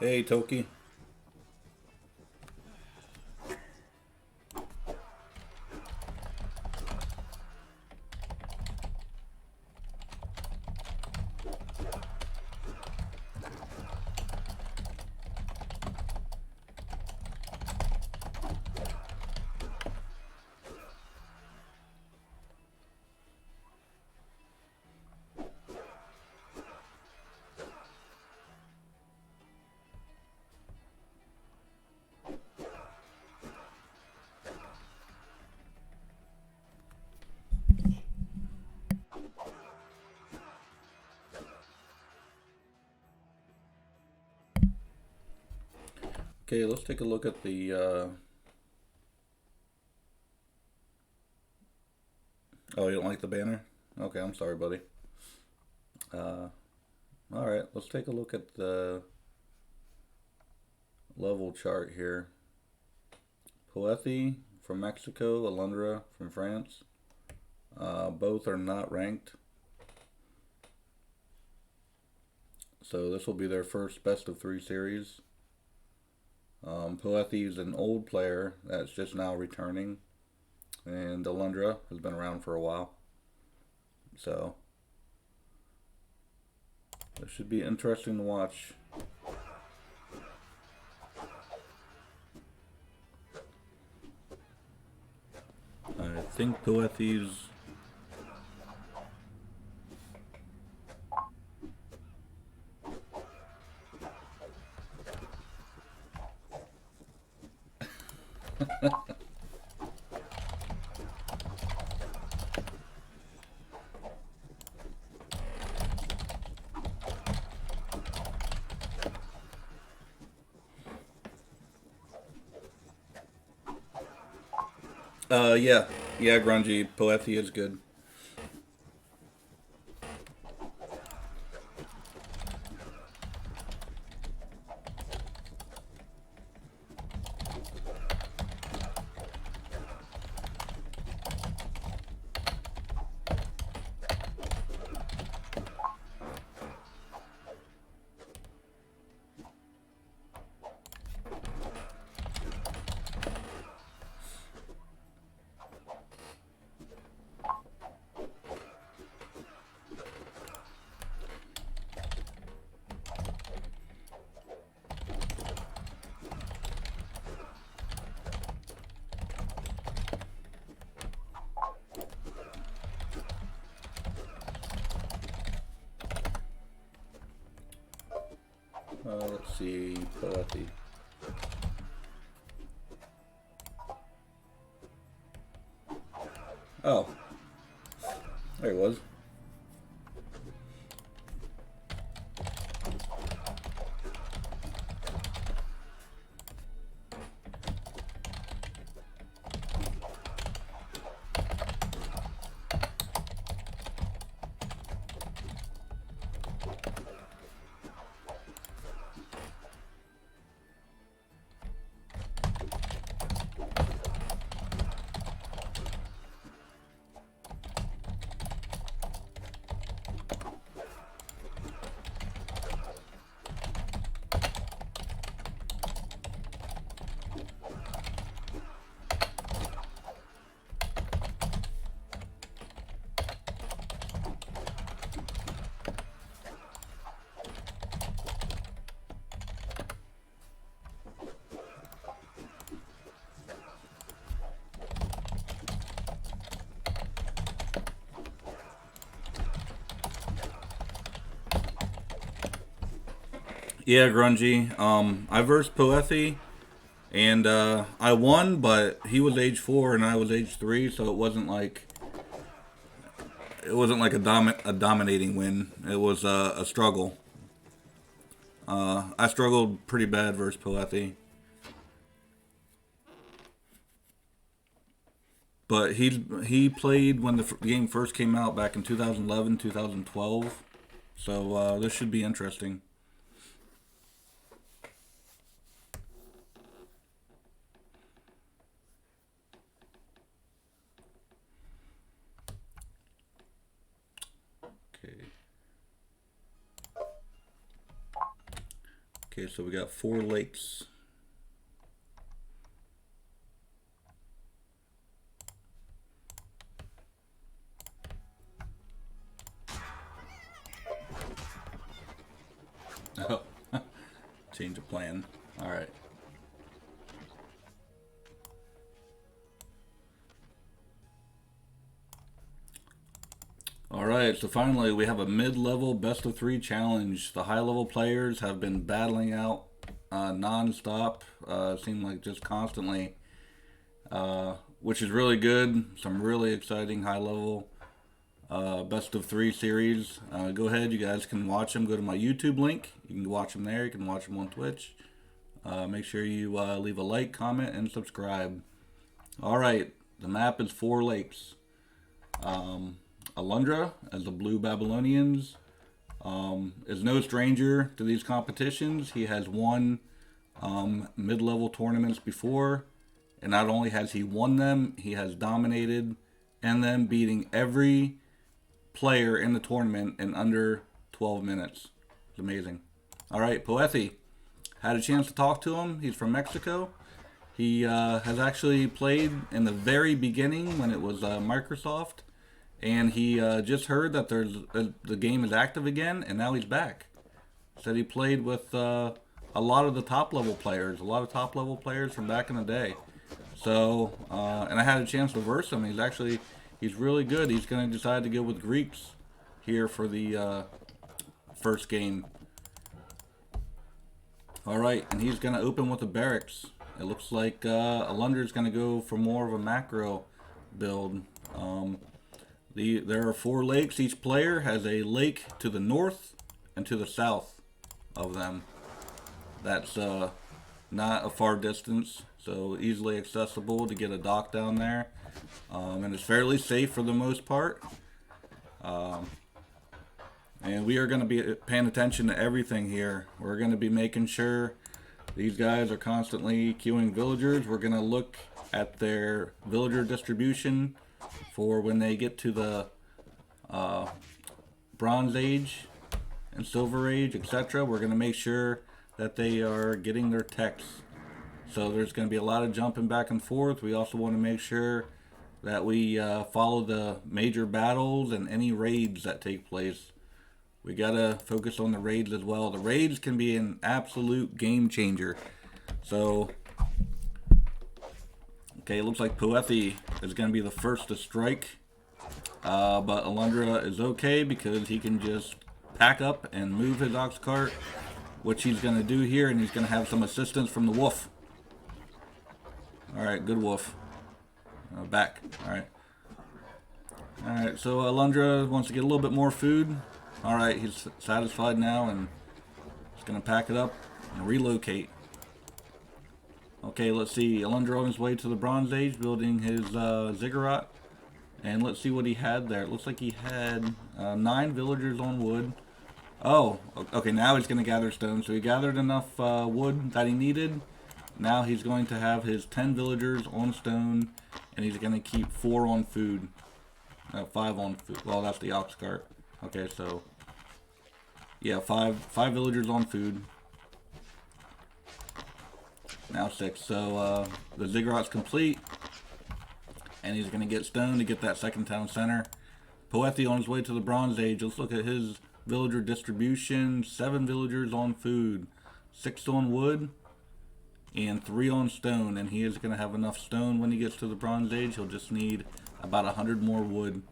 Hey, Toki. Okay, let's take a look at the. Oh, you don't like the banner? Okay, I'm sorry, buddy. All right, let's take a look at the level chart here. Poethi from Mexico, Alundra from France. Both are not ranked. So this will be their first best of 3 series. Poethi is an old player that's just now returning, and Alundra has been around for a while. So it should be interesting to watch. I think Poethi's yeah. Yeah, Grungy. Poethi is good. Let's see, Poethi. Oh, there he was. Yeah, Grungy. I versed Poethi, and I won, but he was age 4 and I was age 3, so it wasn't like a dominating win. It was a struggle. I struggled pretty bad versus Poethi, but he played when the game first came out back in 2011, 2012. So this should be interesting. Okay. Okay, so we got 4 lakes. Oh, change of plan. All right. Alright, so finally we have a mid-level best of 3 challenge. The high-level players have been battling out non-stop, seemed like just constantly, which is really good. Some really exciting high-level best of 3 series. Go ahead, you guys can watch them. Go to my YouTube link. You can watch them there. You can watch them on Twitch. Make sure you leave a like, comment, and subscribe. Alright, the map is 4 lakes. Alundra, as the Blue Babylonians, is no stranger to these competitions. He has won mid-level tournaments before, and not only has he won them, he has dominated and then beating every player in the tournament in under 12 minutes. It's amazing. All right, Poethi. Had a chance to talk to him. He's from Mexico. He has actually played in the very beginning when it was Microsoft. And he just heard that the game is active again, and now he's back. Said he played with a lot of the top level players, from back in the day. So, and I had a chance to verse him. He's really good. He's going to decide to go with Greeks here for the first game. All right, and he's going to open with the barracks. It looks like Alundra is going to go for more of a macro build. There are 4 lakes. Each player has a lake to the north and to the south of them. That's not a far distance, so easily accessible to get a dock down there. And it's fairly safe for the most part. And we are going to be paying attention to everything here. We're going to be making sure these guys are constantly queuing villagers. We're going to look at their villager distribution for when they get to the Bronze Age and Silver Age, etc. We're going to make sure that they are getting their techs. So there's going to be a lot of jumping back and forth. We also want to make sure that we follow the major battles and any raids that take place. We got to focus on the raids as well. The raids can be an absolute game changer. So okay, it looks like Poethi is going to be the first to strike. But Alundra is okay because he can just pack up and move his ox cart, which he's going to do here, and he's going to have some assistance from the wolf. Alright, good wolf. Back. Alright. Alright, so Alundra wants to get a little bit more food. Alright, he's satisfied now, and he's going to pack it up and relocate. Okay, let's see. Alundra on his way to the Bronze Age, building his ziggurat. And let's see what he had there. It looks like he had 9 villagers on wood. Oh, okay, now he's going to gather stone. So he gathered enough wood that he needed. Now he's going to have his 10 villagers on stone, and he's going to keep 4 on food. 5 on food. Well, that's the ox cart. Okay, so yeah, 5 villagers on food. Now 6. So the ziggurat's complete, and he's going to get stone to get that second town center. Poethi on his way to the Bronze Age. Let's look at his villager distribution. 7 villagers on food, 6 on wood, and 3 on stone. And he is going to have enough stone when he gets to the Bronze Age. He'll just need about 100 more wood.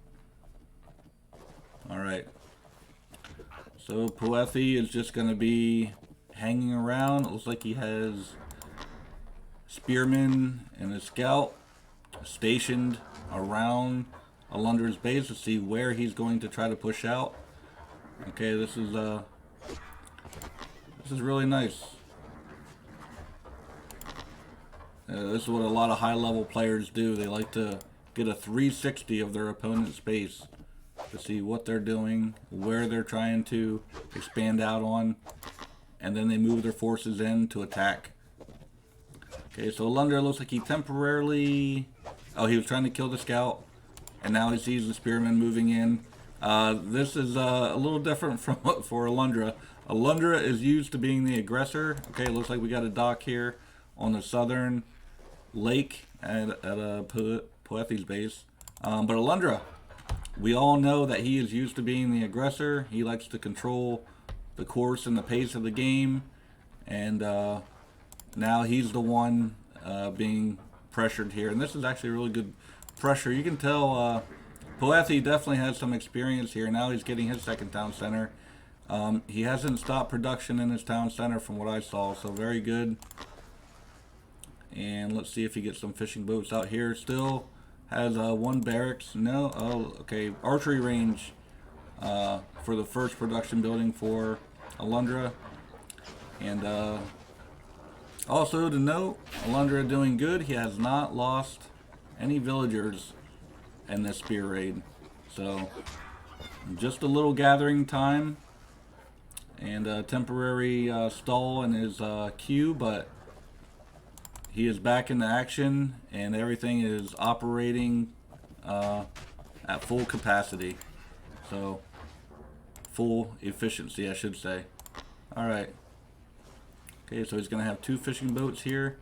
Alright. So Poethi is just going to be hanging around. It looks like he has spearmen and a scout stationed around Alundra's base to see where he's going to try to push out. Okay, this is really nice. This is what a lot of high-level players do. They like to get a 360 of their opponent's base to see what they're doing, where they're trying to expand out on, and then they move their forces in to attack. Okay, so Alundra looks like he temporarily... Oh, he was trying to kill the scout, and now he sees the spearmen moving in. This is a little different from for Alundra. Alundra is used to being the aggressor. Okay, it looks like we got a dock here on the southern lake at Poethi's base. But Alundra, we all know that he is used to being the aggressor. He likes to control the course and the pace of the game. And now he's the one being pressured here. And this is actually really good pressure. You can tell Poethi definitely has some experience here. Now he's getting his second town center. He hasn't stopped production in his town center from what I saw, so very good. And let's see if he gets some fishing boats out here. Still has one barracks. No, oh, okay. Archery range for the first production building for Alundra. And also to note, Alundra doing good. He has not lost any villagers in this spear raid. So just a little gathering time and a temporary stall in his queue, but he is back into action and everything is operating at full capacity. So full efficiency, I should say. Alright. Okay, so he's going to have 2 fishing boats here.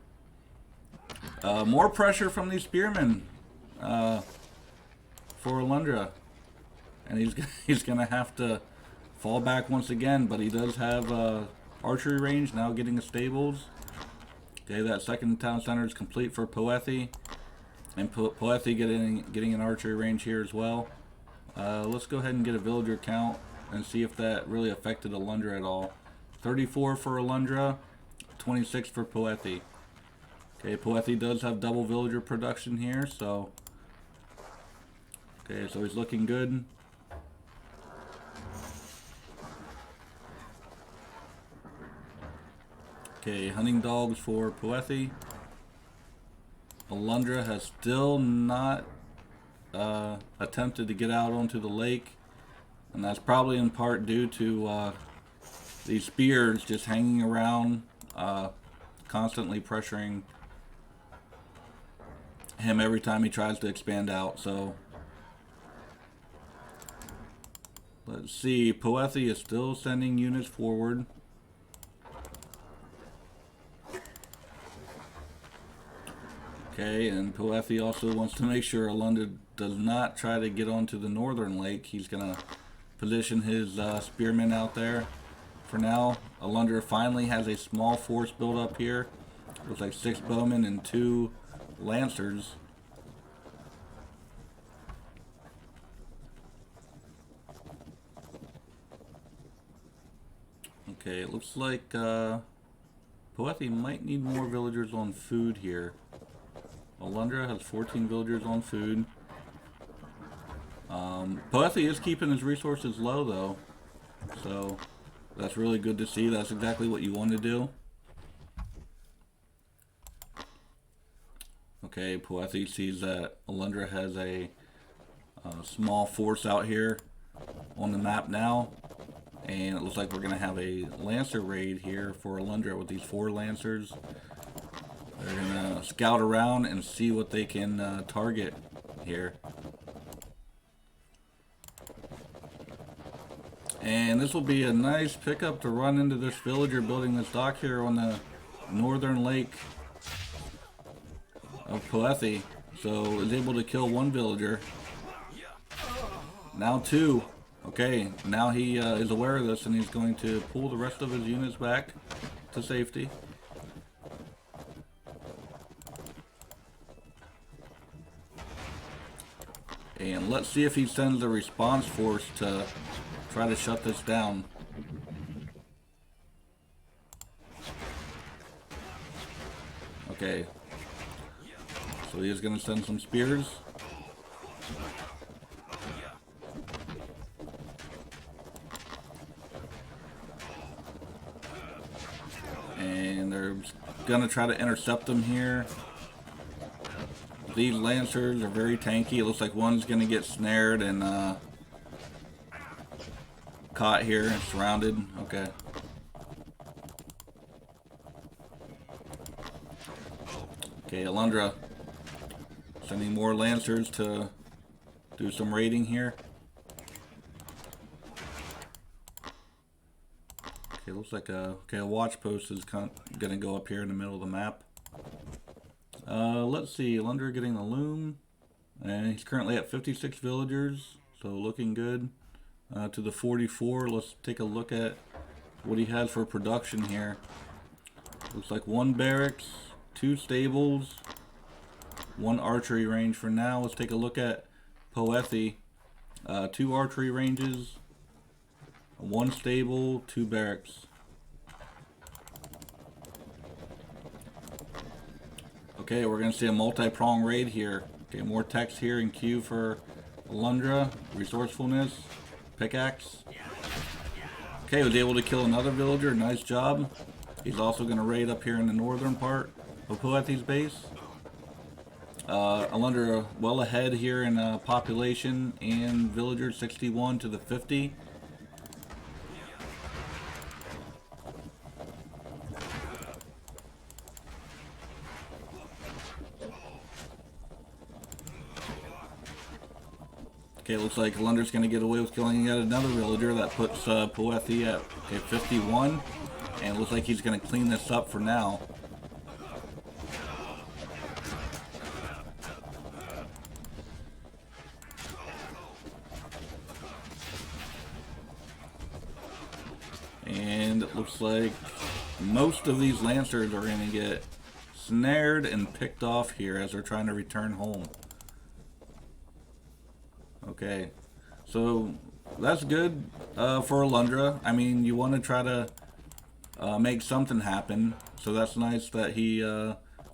More pressure from these spearmen for Alundra. And he's going to have to fall back once again, but he does have archery range, now getting the stables. Okay, that second town center is complete for Poethi. And Poethi getting an archery range here as well. Let's go ahead and get a villager count and see if that really affected Alundra at all. 34 for Alundra, 26 for Poethi. Okay, Poethi does have double villager production here, so okay, so he's looking good. Okay, hunting dogs for Poethi. Alundra has still not attempted to get out onto the lake, and that's probably in part due to these spears just hanging around, constantly pressuring him every time he tries to expand out. So let's see, Poethi is still sending units forward. Okay, and Poethi also wants to make sure Alundra does not try to get onto the northern lake. He's going to position his spearmen out there. For now, Alundra finally has a small force built up here. Looks like 6 bowmen and 2 lancers. Okay, it looks like Poethi might need more villagers on food here. Alundra has 14 villagers on food. Poethi is keeping his resources low though, so that's really good to see. That's exactly what you want to do. Okay, Poethi sees that Alundra has a small force out here on the map now, and it looks like we're going to have a Lancer raid here for Alundra with these 4 Lancers. They're going to scout around and see what they can target here. And this will be a nice pickup to run into this villager building this dock here on the northern lake of Poethi. So is able to kill 1 villager. Now 2. Okay, now he is aware of this and he's going to pull the rest of his units back to safety. And let's see if he sends a response force to try to shut this down. Okay. So he is going to send some spears. And they're going to try to intercept them here. These Lancers are very tanky. It looks like one's going to get snared and caught here and surrounded. Okay. Okay, Alundra sending more Lancers to do some raiding here. looks like a watch post is gonna go up here in the middle of the map. Let's see, Alundra getting the loom, and he's currently at 56 villagers, so looking good. To the 44. Let's take a look at what he has for production here. Looks like 1 barracks, 2 stables, 1 archery range for now. Let's take a look at Poethi. 2 archery ranges, 1 stable, 2 barracks. Okay, we're going to see a multi-prong raid here. Okay, more text here in queue for Alundra. Resourcefulness, pickaxe. Okay, was able to kill another villager. Nice job. He's also going to raid up here in the northern part of Poethi's base. Alundra well ahead here in population and villagers, 61 to the 50. Okay, looks like Alundra's going to get away with killing yet another villager. That puts Poethi at 51. And it looks like he's going to clean this up for now. And it looks like most of these Lancers are going to get snared and picked off here as they're trying to return home. Okay, so that's good for Alundra. I mean, you want to try to make something happen. So that's nice that he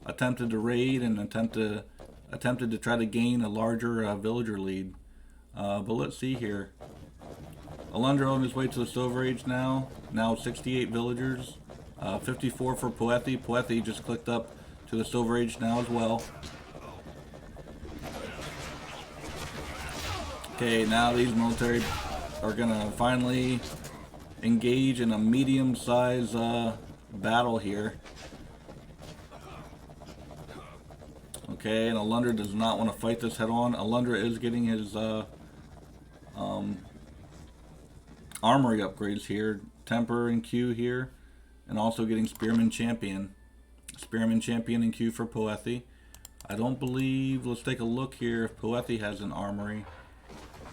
attempted to raid and attempted to try to gain a larger villager lead. But let's see here. Alundra on his way to the Silver Age now. Now 68 villagers. 54 for Poethi. Poethi just clicked up to the Silver Age now as well. Okay, now these military are gonna finally engage in a medium-sized battle here. Okay, and Alundra does not want to fight this head-on. Alundra is getting his armory upgrades here, temper in queue here, and also getting Spearman Champion. Spearman Champion in queue for Poethi. I don't believe, let's take a look here if Poethi has an armory.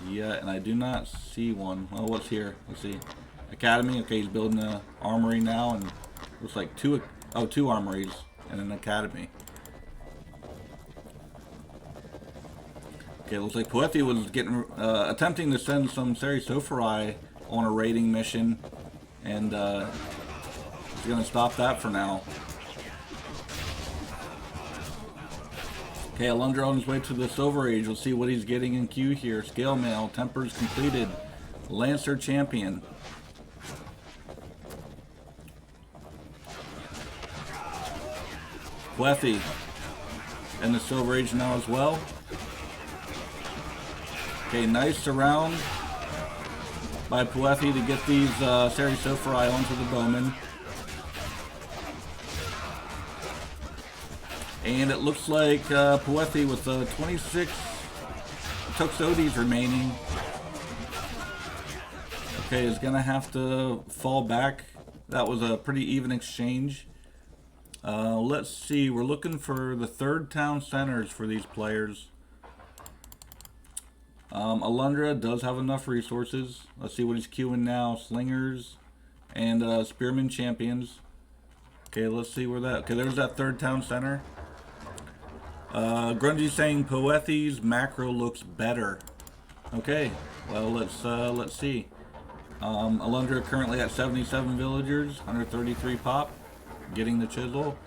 Yeah, and I do not see one. Well, what's here? Let's see. Academy. Okay, he's building an armory now, and looks like two armories and an academy. Okay, looks like Poethi was attempting to send some Seri Sopharai on a raiding mission, and he's going to stop that for now. Okay, Alundra on his way to the Silver Age. We'll see what he's getting in queue here. Scale Mail, Tempers completed. Lancer Champion. Poethi and the Silver Age now as well. Okay, nice surround by Poethi to get these Seri Sopharai onto the Bowman. And it looks like Poethi with 26 Toxotes remaining. Okay, is going to have to fall back. That was a pretty even exchange. Let's see, we're looking for the third town centers for these players. Alundra does have enough resources. Let's see what he's queuing now. Slingers and Spearman Champions. Okay, let's see where that... Okay, there's that third town center. Grungy's saying Poethi's macro looks better. Okay, well let's see. Alundra currently at 77 villagers, 133 pop, getting the chisel.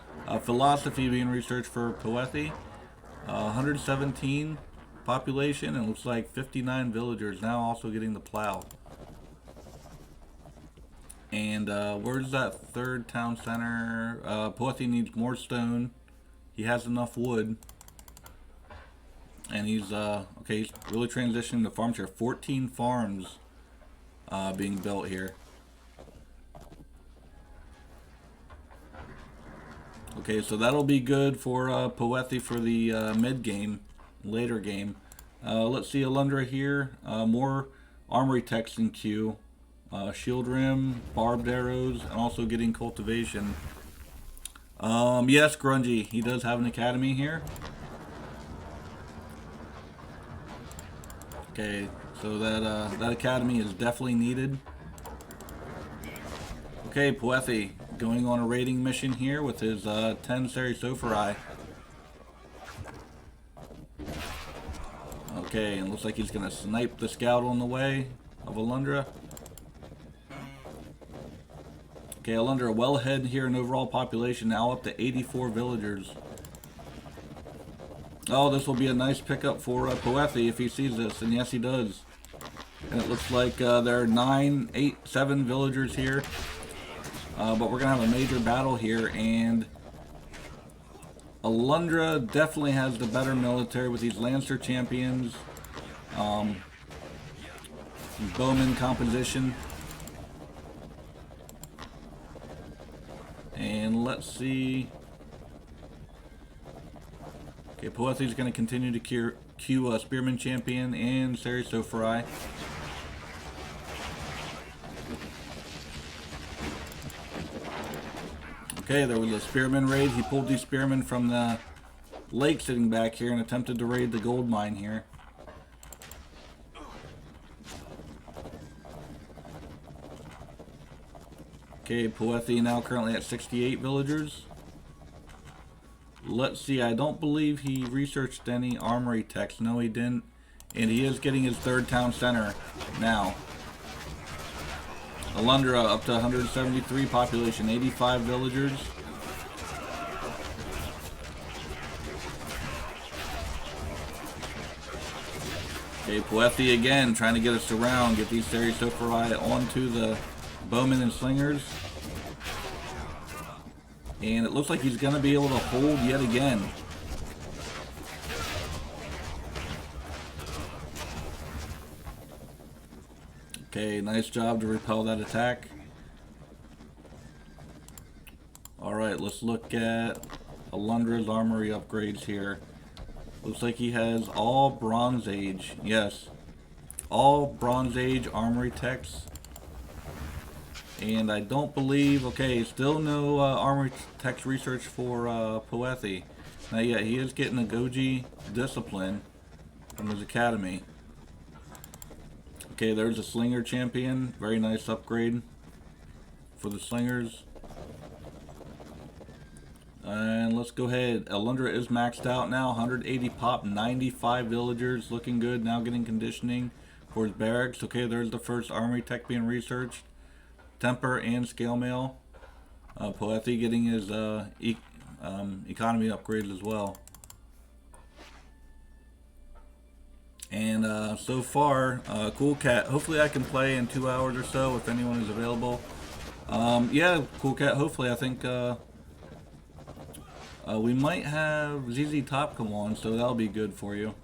Philosophy being researched for Poethi, 117 population, and looks like 59 villagers now also getting the plow. And where's that third town center? Poethi needs more stone. He has enough wood. And he's okay, he's really transitioning to farms here. 14 farms being built here. Okay, so that'll be good for Poethi for the mid game, later game. Let's see Alundra here. More armory text in queue. shield rim, barbed arrows, and also getting cultivation. Yes, Grungy, he does have an academy here. Okay, so that academy is definitely needed. Okay, Poethi going on a raiding mission here with his 10 Seri. Okay, and looks like he's gonna snipe the scout on the way of Alundra. Okay, Alundra well ahead here in overall population, now up to 84 villagers. Oh, this will be a nice pickup for Poethi if he sees this, and yes he does. And it looks like there are 7 villagers here. But we're going to have a major battle here, and Alundra definitely has the better military with these Lancer champions, bowman composition. And let's see. Okay, Poethi's going to continue to queue Spearman Champion and Seri. Okay, there was a Spearman raid. He pulled these Spearmen from the lake sitting back here and attempted to raid the gold mine here. Okay, Poethi now currently at 68 villagers. Let's see, I don't believe he researched any armory techs. No, he didn't. And he is getting his 3rd town center now. Alundra up to 173 population, 85 villagers. Okay, Poethi again trying to get us around, get these Seri onto the bowmen and slingers. And it looks like he's going to be able to hold yet again. Okay, nice job to repel that attack. Alright, let's look at Alundra's armory upgrades here. Looks like he has all Bronze Age. Yes, all Bronze Age armory techs. And I don't believe, okay, still no armory techs research for Poethi. Now, yeah, he is getting a Goji discipline from his academy. Okay, there's a Slinger champion. Very nice upgrade for the Slingers. And let's go ahead. Alundra is maxed out now. 180 pop, 95 villagers. Looking good. Now getting conditioning for his barracks. Okay, there's the first armory tech being researched. Temper and scale mail. Poethi getting his economy upgrades as well. And so far, Cool Cat, hopefully I can play in 2 hours or so if anyone is available. Yeah, Cool Cat, hopefully I think we might have ZZ Top come on, so that'll be good for you.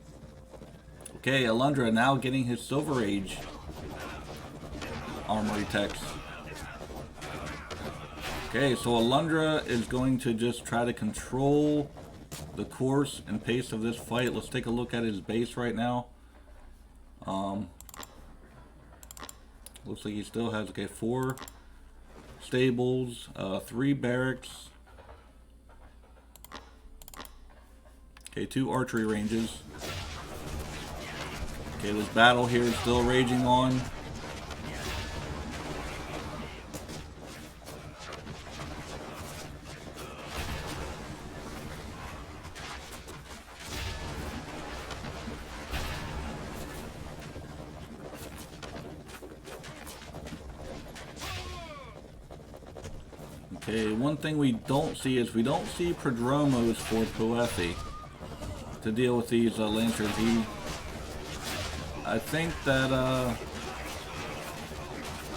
Okay, Alundra now getting his Silver Age armory techs. Okay, so Alundra is going to just try to control the course and pace of this fight. Let's take a look at his base right now. Looks like he still has, okay, 4 stables, 3 barracks, okay, 2 archery ranges. Okay, this battle here is still raging on. Okay, one thing we don't see is we don't see Prodromos for Poethi to deal with these Lancers. I think that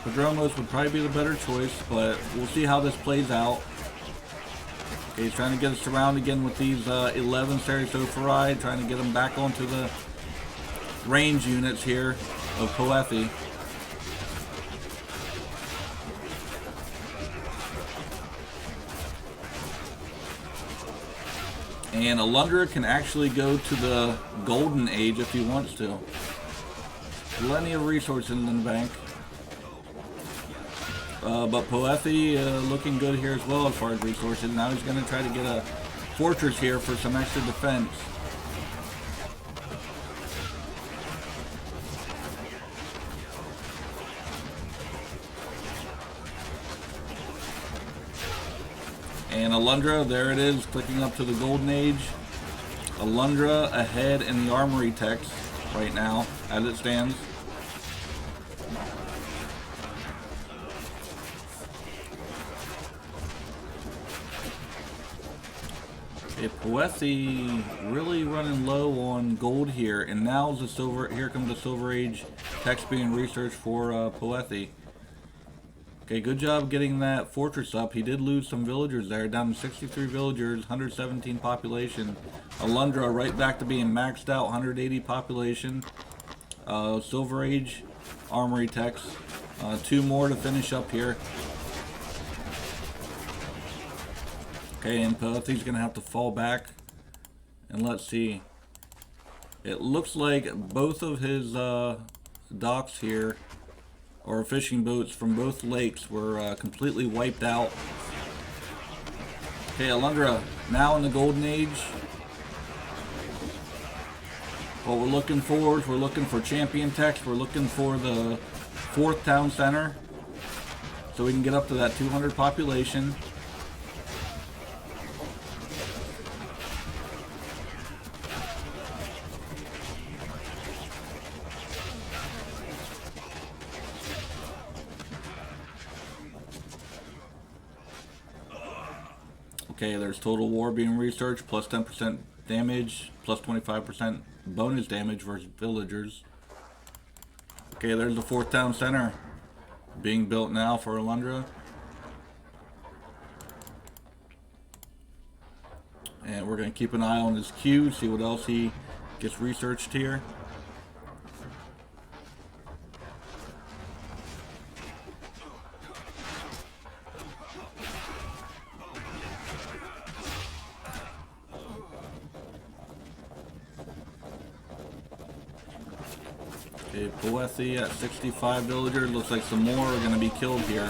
Prodromos would probably be the better choice, but we'll see how this plays out. Okay, he's trying to get us around again with these 11 Seri, trying to get them back onto the range units here of Poethi. And Alundra can actually go to the Golden Age if he wants to. Plenty of resources in the bank. But Poethi looking good here as well as far as resources. Now he's going to try to get a fortress here for some extra defense. And Alundra, there it is, clicking up to the Golden Age. Alundra ahead in the armory text right now, as it stands. Okay, Poethi really running low on gold here, and now the silver. Here comes the Silver Age text being researched for Poethi. Okay, good job getting that fortress up. He did lose some villagers there, down to 63 villagers, 117 population. Alundra right back to being maxed out, 180 population. Silver Age armory text. 2 more to finish up here. Okay, and Poethi's going to have to fall back. And let's see. It looks like both of his docks here, or fishing boats from both lakes, were completely wiped out. Okay, Alundra now in the Golden Age. What we're looking for is we're looking for champion text. We're looking for the 4th town center, so we can get up to that 200 population. Okay, there's total war being researched, plus 10% damage, plus 25% bonus damage versus villagers. Okay, there's the 4th town center being built now for Alundra. And we're going to keep an eye on his queue, see what else he gets researched here. Okay, Poethi at 65 villagers. Looks like some more are going to be killed here.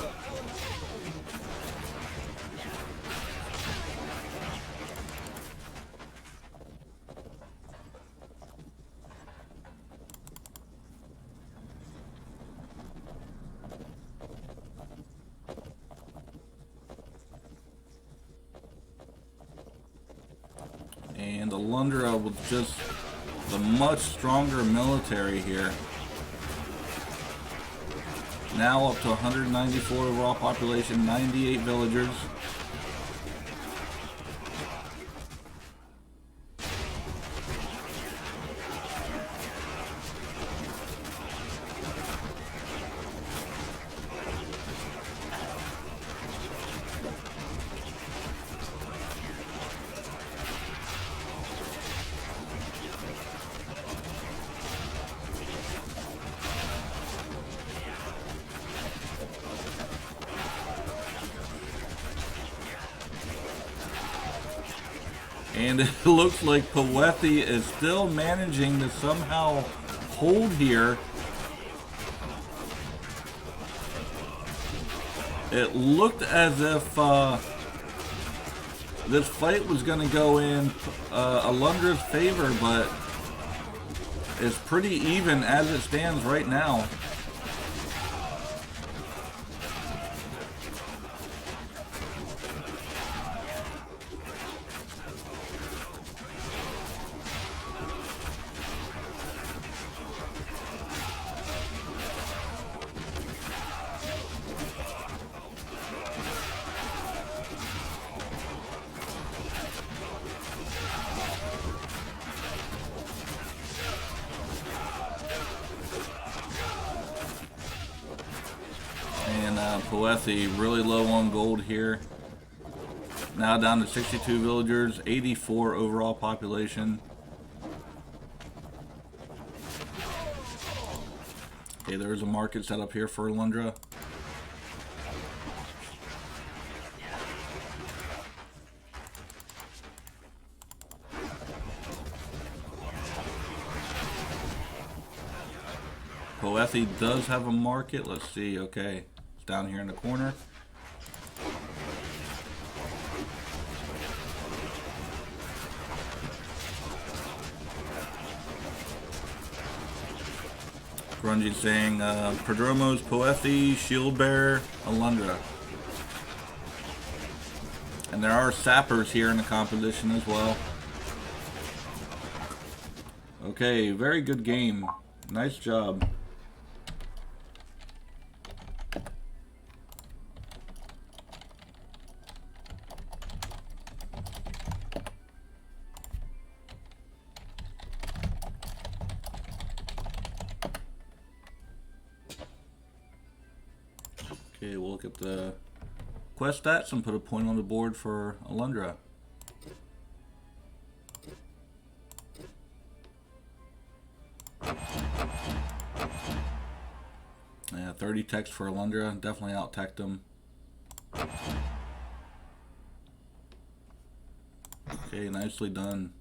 And Alundra with just the much stronger military here. Now up to 194 overall population, 98 villagers. And it looks like Poethi is still managing to somehow hold here. It looked as if this fight was going to go in Alundra's favor, but it's pretty even as it stands right now. And Poethi really low on gold here. Now down to 62 villagers, 84 overall population. Okay, there's a market set up here for Alundra. Poethi does have a market. Let's see. Okay, down here in the corner. Grungy saying Prodromos, Poethi, Shield Bearer, Alundra. And there are sappers here in the composition as well. Okay, very good game. Nice job. Okay, we'll look at the quest stats and put a point on the board for Alundra. Yeah, 30 techs for Alundra. Definitely out-teched him. Okay, nicely done.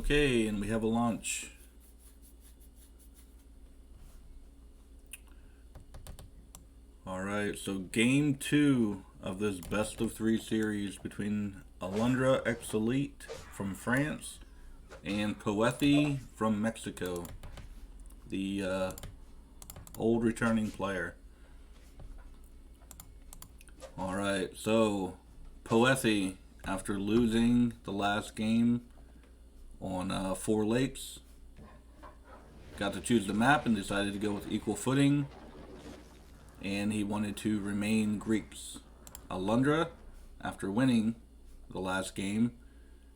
Okay, and we have a launch. Alright, so game 2 of this best of 3 series between AlundraXElite from France and Poethi from Mexico, the old returning player. Alright, so Poethi, after losing the last game on 4 lakes, got to choose the map and decided to go with equal footing, and he wanted to remain Greeks. Alundra, after winning the last game,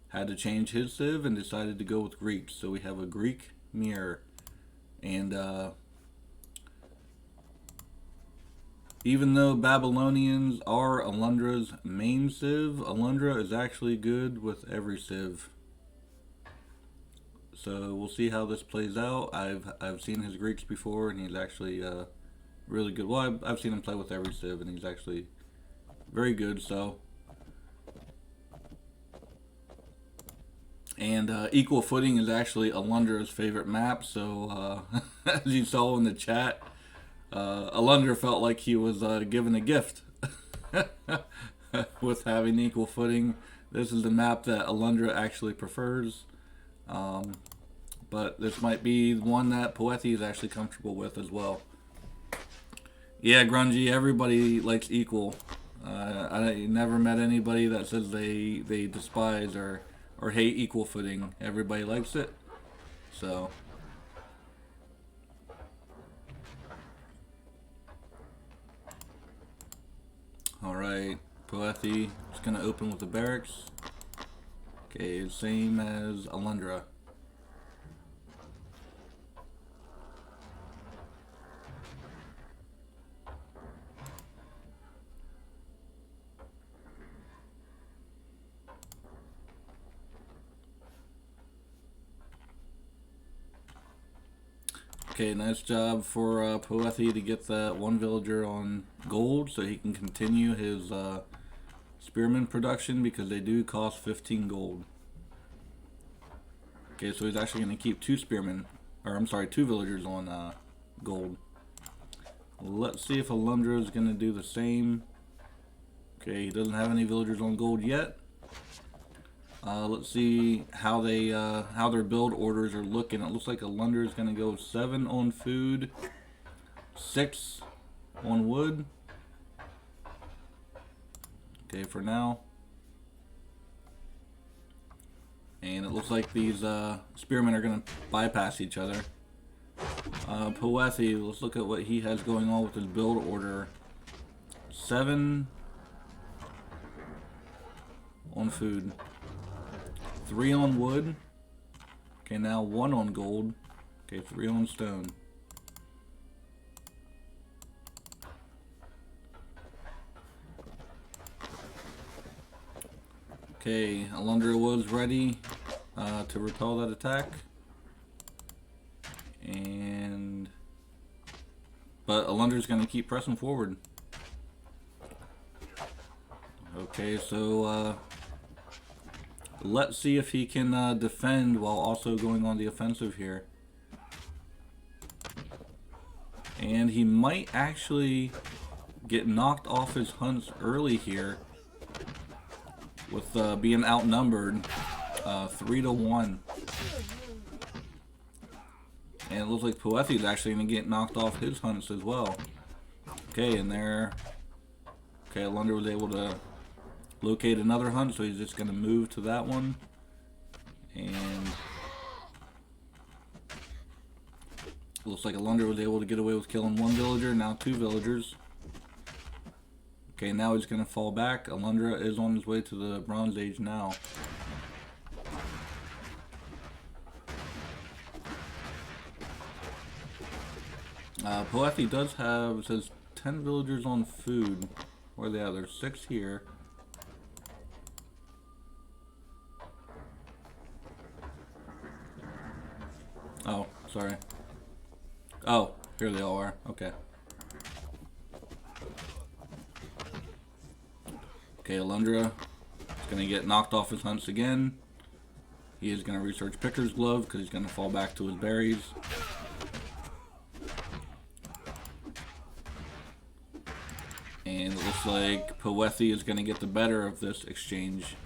had to change his civ and decided to go with Greeks. So we have a Greek mirror. And even though Babylonians are Alundra's main civ, Alundra is actually good with every civ. So we'll see how this plays out. I've seen his Greeks before, and he's actually really good. Well, I've seen him play with every civ, and he's actually very good. So, and equal footing is actually Alundra's favorite map. So as you saw in the chat, Alundra felt like he was given a gift with having equal footing. This is the map that Alundra actually prefers. But this might be one that Poethi is actually comfortable with as well. Yeah, Grungy, everybody likes equal. I never met anybody that says they despise or hate equal footing. Everybody likes it. So alright, Poethi is going to open with the barracks. Okay, same as Alundra. Okay, nice job for Poethi to get that one villager on gold so he can continue his spearman production, because they do cost 15 gold. Okay, so he's actually going to keep 2 spearmen, or I'm sorry, 2 villagers on gold. Let's see if Alundra is going to do the same. Okay, he doesn't have any villagers on gold yet. Let's see how they how their build orders are looking. It looks like Alundra is going to go 7 on food, 6 on wood. Okay, for now. And it looks like these spearmen are going to bypass each other. Poethi, let's look at what he has going on with his build order. 7 on food, 3 on wood. Okay, now 1 on gold. Okay, 3 on stone. Okay, Alundra was ready to repel that attack. But Alundra's going to keep pressing forward. Okay, so let's see if he can defend while also going on the offensive here. And he might actually get knocked off his hunts early here with being outnumbered 3-1. And it looks like Poethi is actually going to get knocked off his hunts as well. Okay, and there... Okay, Alundra was able to locate another hunt, so he's just going to move to that one. And looks like Alundra was able to get away with killing 1 villager, now 2 villagers. Okay, now he's going to fall back. Alundra is on his way to the Bronze Age now. Poethi does have, it says 10 villagers on food. Where are they at? There's 6 here. Oh, sorry. Oh, here they all are. Okay. Okay, Alundra is going to get knocked off his hunts again. He is going to research Picker's Glove because he's going to fall back to his berries. And it looks like Poethi is going to get the better of this exchange.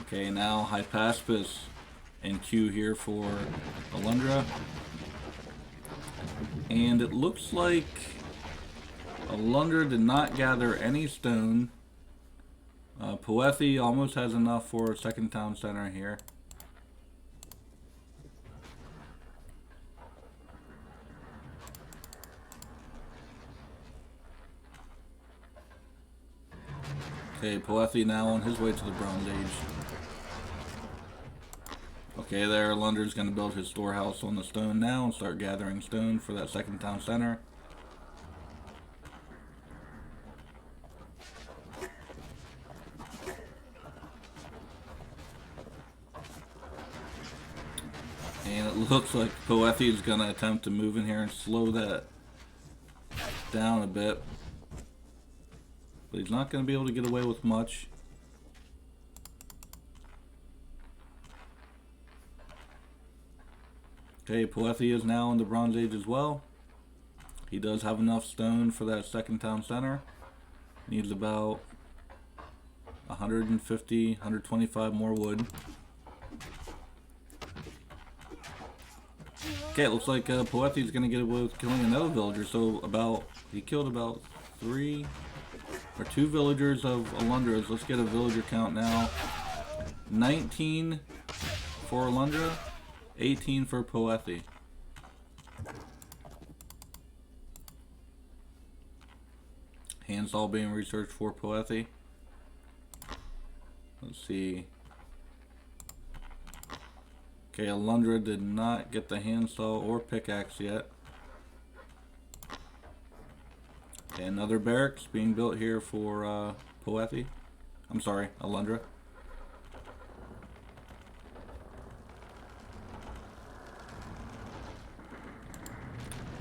Okay, now Hypaspis and Q here for Alundra. And it looks like Alundra did not gather any stone. Poethi almost has enough for a second town center here. Okay, Poethi now on his way to the Bronze Age. Okay, there, Alundra's going to build his storehouse on the stone now and start gathering stone for that second town center. And it looks like Poethi is going to attempt to move in here and slow that down a bit. But he's not going to be able to get away with much. Okay, Poethi is now in the Bronze Age as well. He does have enough stone for that second town center. Needs about 150, 125 more wood. Okay, it looks like Poethi is going to get away with killing another villager. So he killed about 3 or 2 villagers of Alundra's. Let's get a villager count now. 19 for Alundra, 18 for Poethi. Handsaw being researched for Poethi. Let's see. Okay, Alundra did not get the handsaw or pickaxe yet. Okay, another barracks being built here for Poethi. I'm sorry, Alundra.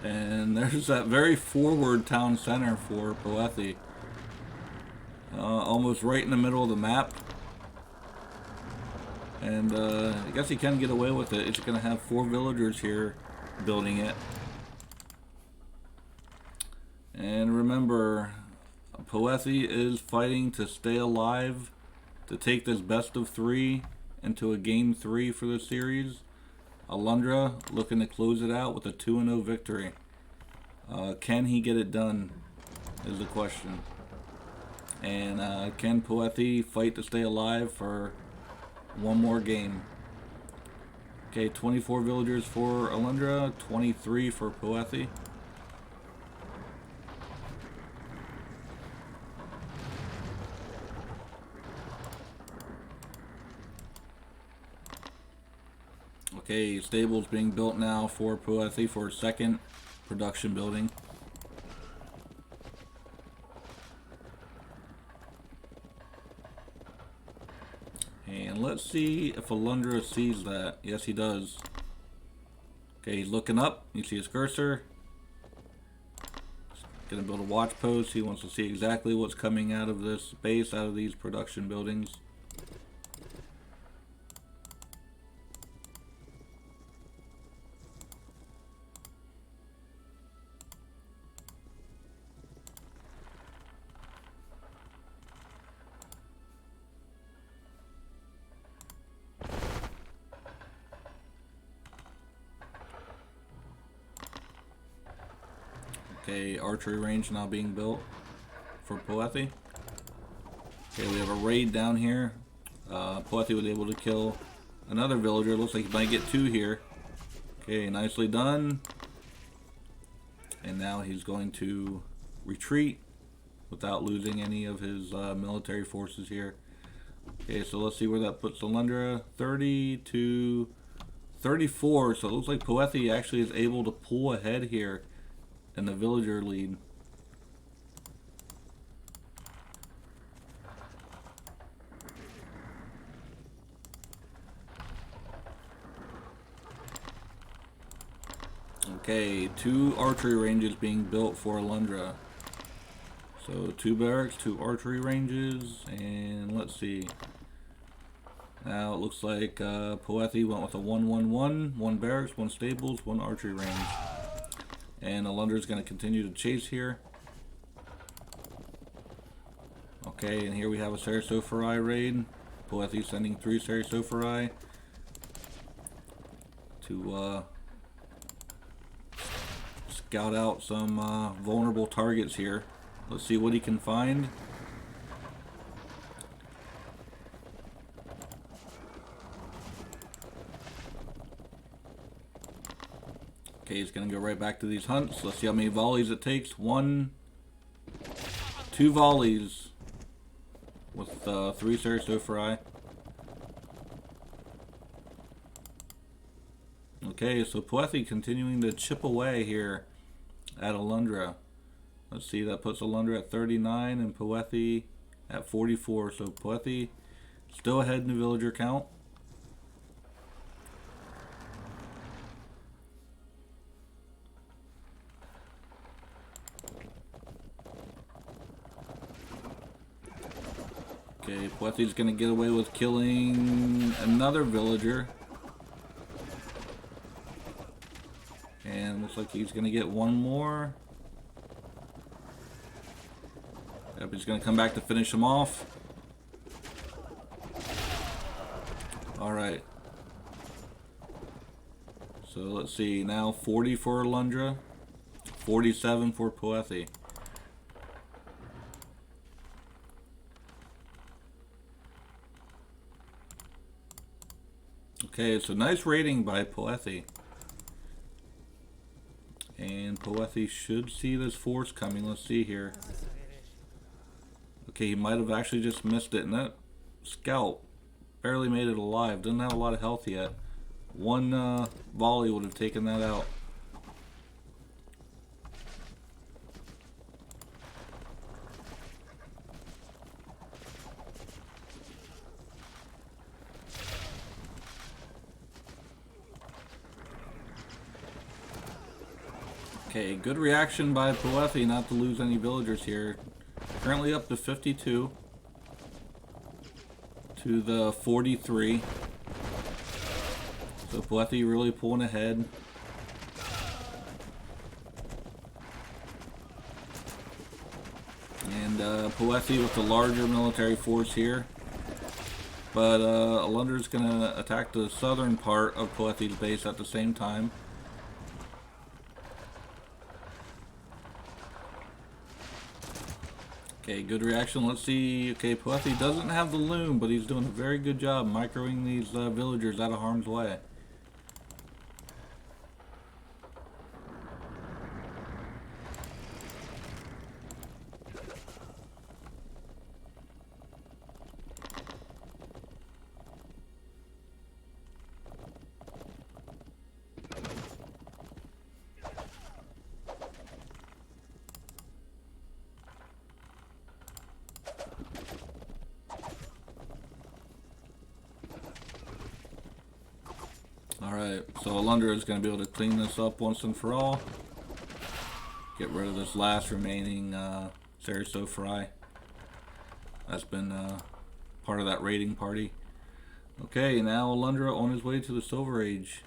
And there's that very forward town center for Poethi. Almost right in the middle of the map. And I guess he can get away with it. It's going to have 4 villagers here building it. And remember, Poethi is fighting to stay alive, to take this best of 3 into a game 3 for the series. Alundra looking to close it out with a 2-0 victory. Can he get it done is the question. And can Poethi fight to stay alive for one more game? Okay, 24 villagers for Alundra, 23 for Poethi. Okay, stables being built now for Poethi for a second production building. And let's see if Alundra sees that. Yes, he does. Okay, he's looking up. You see his cursor. He's gonna build a watch post. He wants to see exactly what's coming out of this base, out of these production buildings. Okay, archery range now being built for Poethi. Okay, we have a raid down here. Poethi was able to kill another villager. Looks like he might get 2 here. Okay, nicely done. And now he's going to retreat without losing any of his military forces here. Okay, so let's see where that puts Alundra. 30 to 34. So it looks like Poethi actually is able to pull ahead here in the villager lead. Okay, 2 archery ranges being built for Alundra. So 2 barracks, 2 archery ranges, and let's see. Now it looks like Poethi went with a 1-1-1, 1 barracks, 1 stables, 1 archery range. And Alundra's going to continue to chase here. Okay, and here we have a Sarasopharai raid. Poethi sending 3 Sarasopharai to scout out some vulnerable targets here. Let's see what he can find. Okay, he's going to go right back to these hunts. Let's see how many volleys it takes. 1, 2 volleys with 3 Sarasopharai. Okay, so Poethi continuing to chip away here at Alundra. Let's see, that puts Alundra at 39 and Poethi at 44. So Poethi still ahead in the villager count. Okay, Poethi's gonna get away with killing another villager. And looks like he's gonna get one more. Yep, he's gonna come back to finish him off. Alright. So let's see, now 40 for Alundra, 47 for Poethi. Okay, so nice rating by Poethi. And Poethi should see this force coming. Let's see here. Okay, he might have actually just missed it. And that scout barely made it alive. Doesn't have a lot of health yet. One volley would have taken that out. Okay, good reaction by Poethi not to lose any villagers here. Currently up to 52 to the 43. So Poethi really pulling ahead. And Poethi with the larger military force here. But Alundra's going to attack the southern part of Poethi's base at the same time. Okay, good reaction. Let's see. Okay, Poethi doesn't have the loom, but he's doing a very good job microing these villagers out of harm's way. Alright, so Alundra is going to be able to clean this up once and for all. Get rid of this last remaining Sarasopharai. That's been part of that raiding party. Okay, now Alundra on his way to the Silver Age.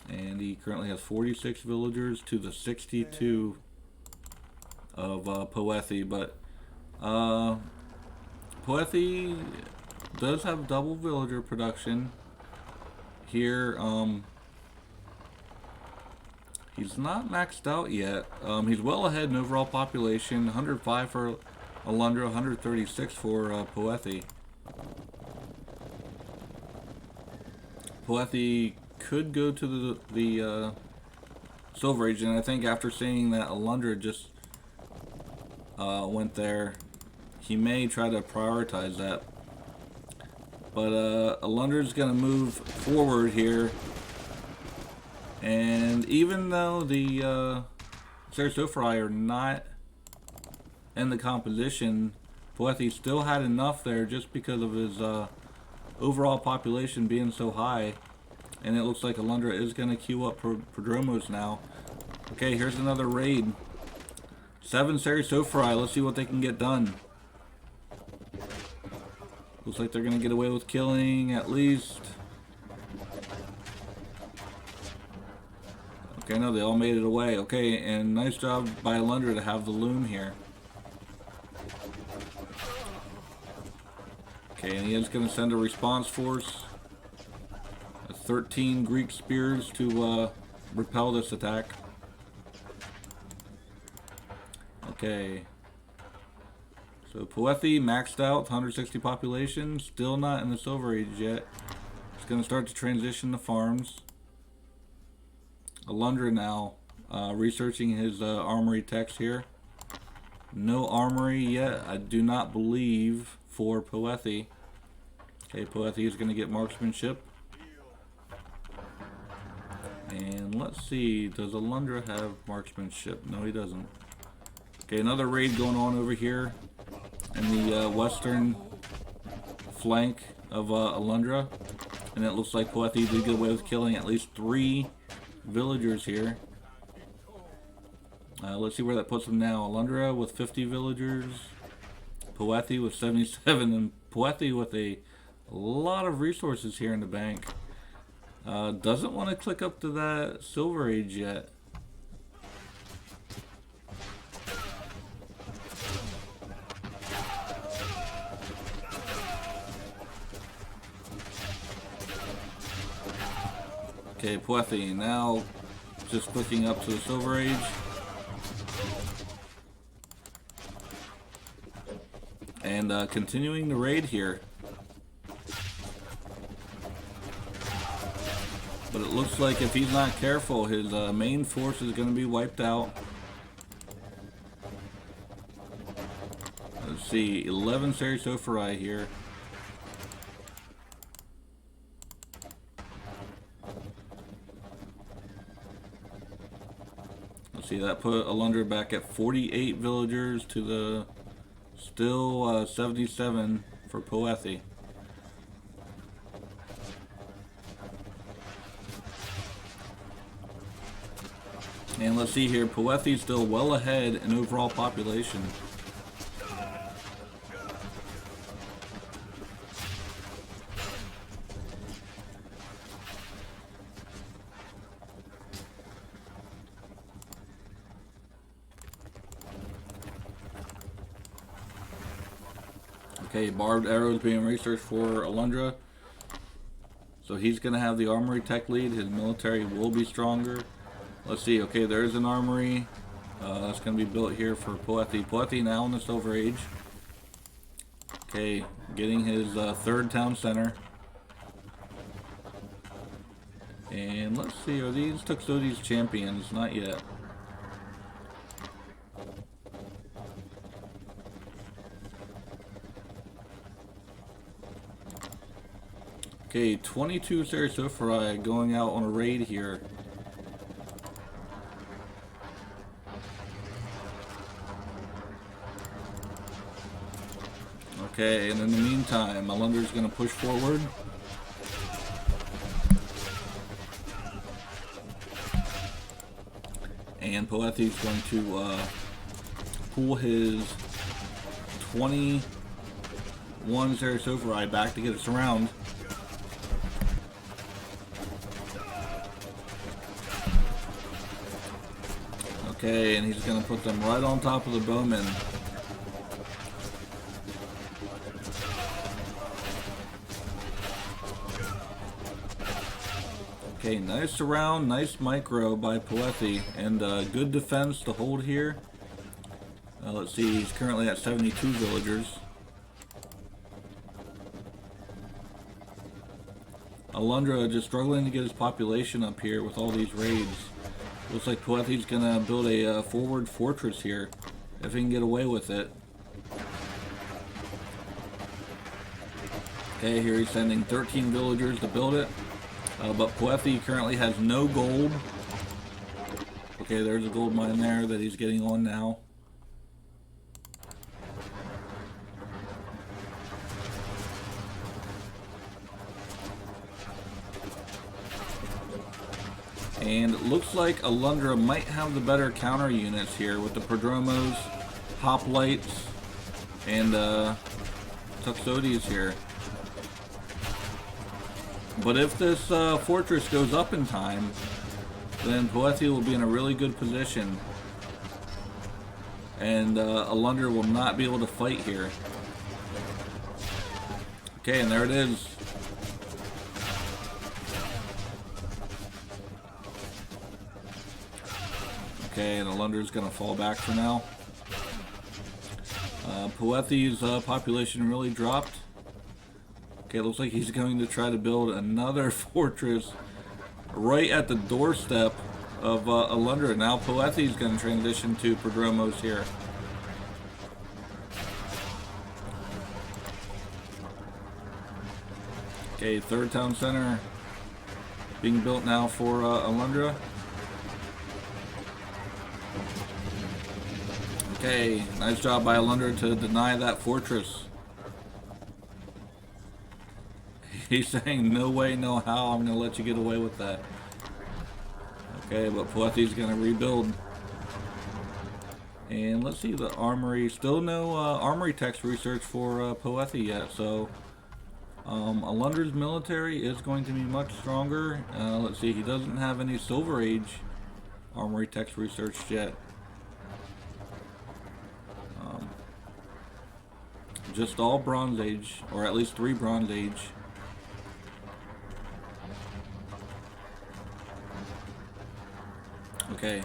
And he currently has 46 villagers to the 62 of Poethi. But Poethi does have double villager production here. He's not maxed out yet. He's well ahead in overall population. 105 for Alundra, 136 for Poethi. Poethi could go to the Silver Age, and I think after seeing that Alundra just went there, he may try to prioritize that. But Alundra's going to move forward here. And even though the Sarasopharai are not in the composition, Poethi still had enough there just because of his overall population being so high. And it looks like Alundra is going to queue up Prodromos now. Okay, here's another raid. 7 Ceresophori. Let's see what they can get done. Looks like they're going to get away with killing at least. Okay, no, they all made it away. Okay, and nice job by Alundra to have the loom here. Okay, and he is going to send a response force. 13 Greek spears to repel this attack. Okay. So Poethi maxed out, 160 population, still not in the Silver Age yet. It's going to start to transition to farms. Alundra now researching his armory text here. No armory yet, I do not believe, for Poethi. Okay, Poethi is going to get marksmanship. And let's see, does Alundra have marksmanship? No, he doesn't. Okay, another raid going on over here in the western flank of Alundra. And it looks like Poethi did get away with killing at least 3 villagers here. Let's see where that puts him now. Alundra with 50 villagers. Poethi with 77. And Poethi with a lot of resources here in the bank. Doesn't want to click up to that Silver Age yet. Okay, Poethi now just clicking up to the Silver Age. And continuing the raid here. But it looks like if he's not careful, his main force is going to be wiped out. Let's see, 11 Ceresophori here. Let's see, that put Alundra back at 48 villagers to the still 77 for Poethi. And let's see here, Poethi's still well ahead in overall population. Okay, barbed arrows being researched for Alundra. So he's going to have the armory tech lead. His military will be stronger. Let's see, okay, there's an armory that's going to be built here for Poethi. Poethi now in the Silver Age. Okay, getting his 3rd town center. And let's see, are these Tuxotes champions? Not yet. Okay, 22 Ceresophori going out on a raid here. Okay, and in the meantime, Alundra's going to push forward. And Poethi's going to pull his 21 Ceresophori back to get us around. Okay, and he's going to put them right on top of the bowmen. Okay, nice surround, nice micro by Poethi, and good defense to hold here. Let's see, he's currently at 72 villagers. Alundra just struggling to get his population up here with all these raids. Looks like Poethi's gonna build a forward fortress here, if he can get away with it. Okay, here he's sending 13 villagers to build it. But Poethi currently has no gold. Okay, there's a gold mine there that he's getting on now. And it looks like Alundra might have the better counter units here with the Prodromos, Hoplites, and Tuxodis here. But if this fortress goes up in time, then Poethi will be in a really good position. And Alundra will not be able to fight here. Okay, and there it is. Okay, and Alundra's going to fall back for now. Poethi's population really dropped. Okay, it looks like he's going to try to build another fortress right at the doorstep of Alundra. Now Poethi's going to transition to Prodromos here. Okay, third town center being built now for Alundra. Okay, nice job by Alundra to deny that fortress. He's saying, no way, no how, I'm going to let you get away with that. Okay, but Poethi's going to rebuild. And let's see the armory. Still no armory text research for Poethi yet, so Alundra's military is going to be much stronger. Let's see, he doesn't have any Silver Age armory text research yet. Just all Bronze Age, or at least 3 Bronze Age. Okay,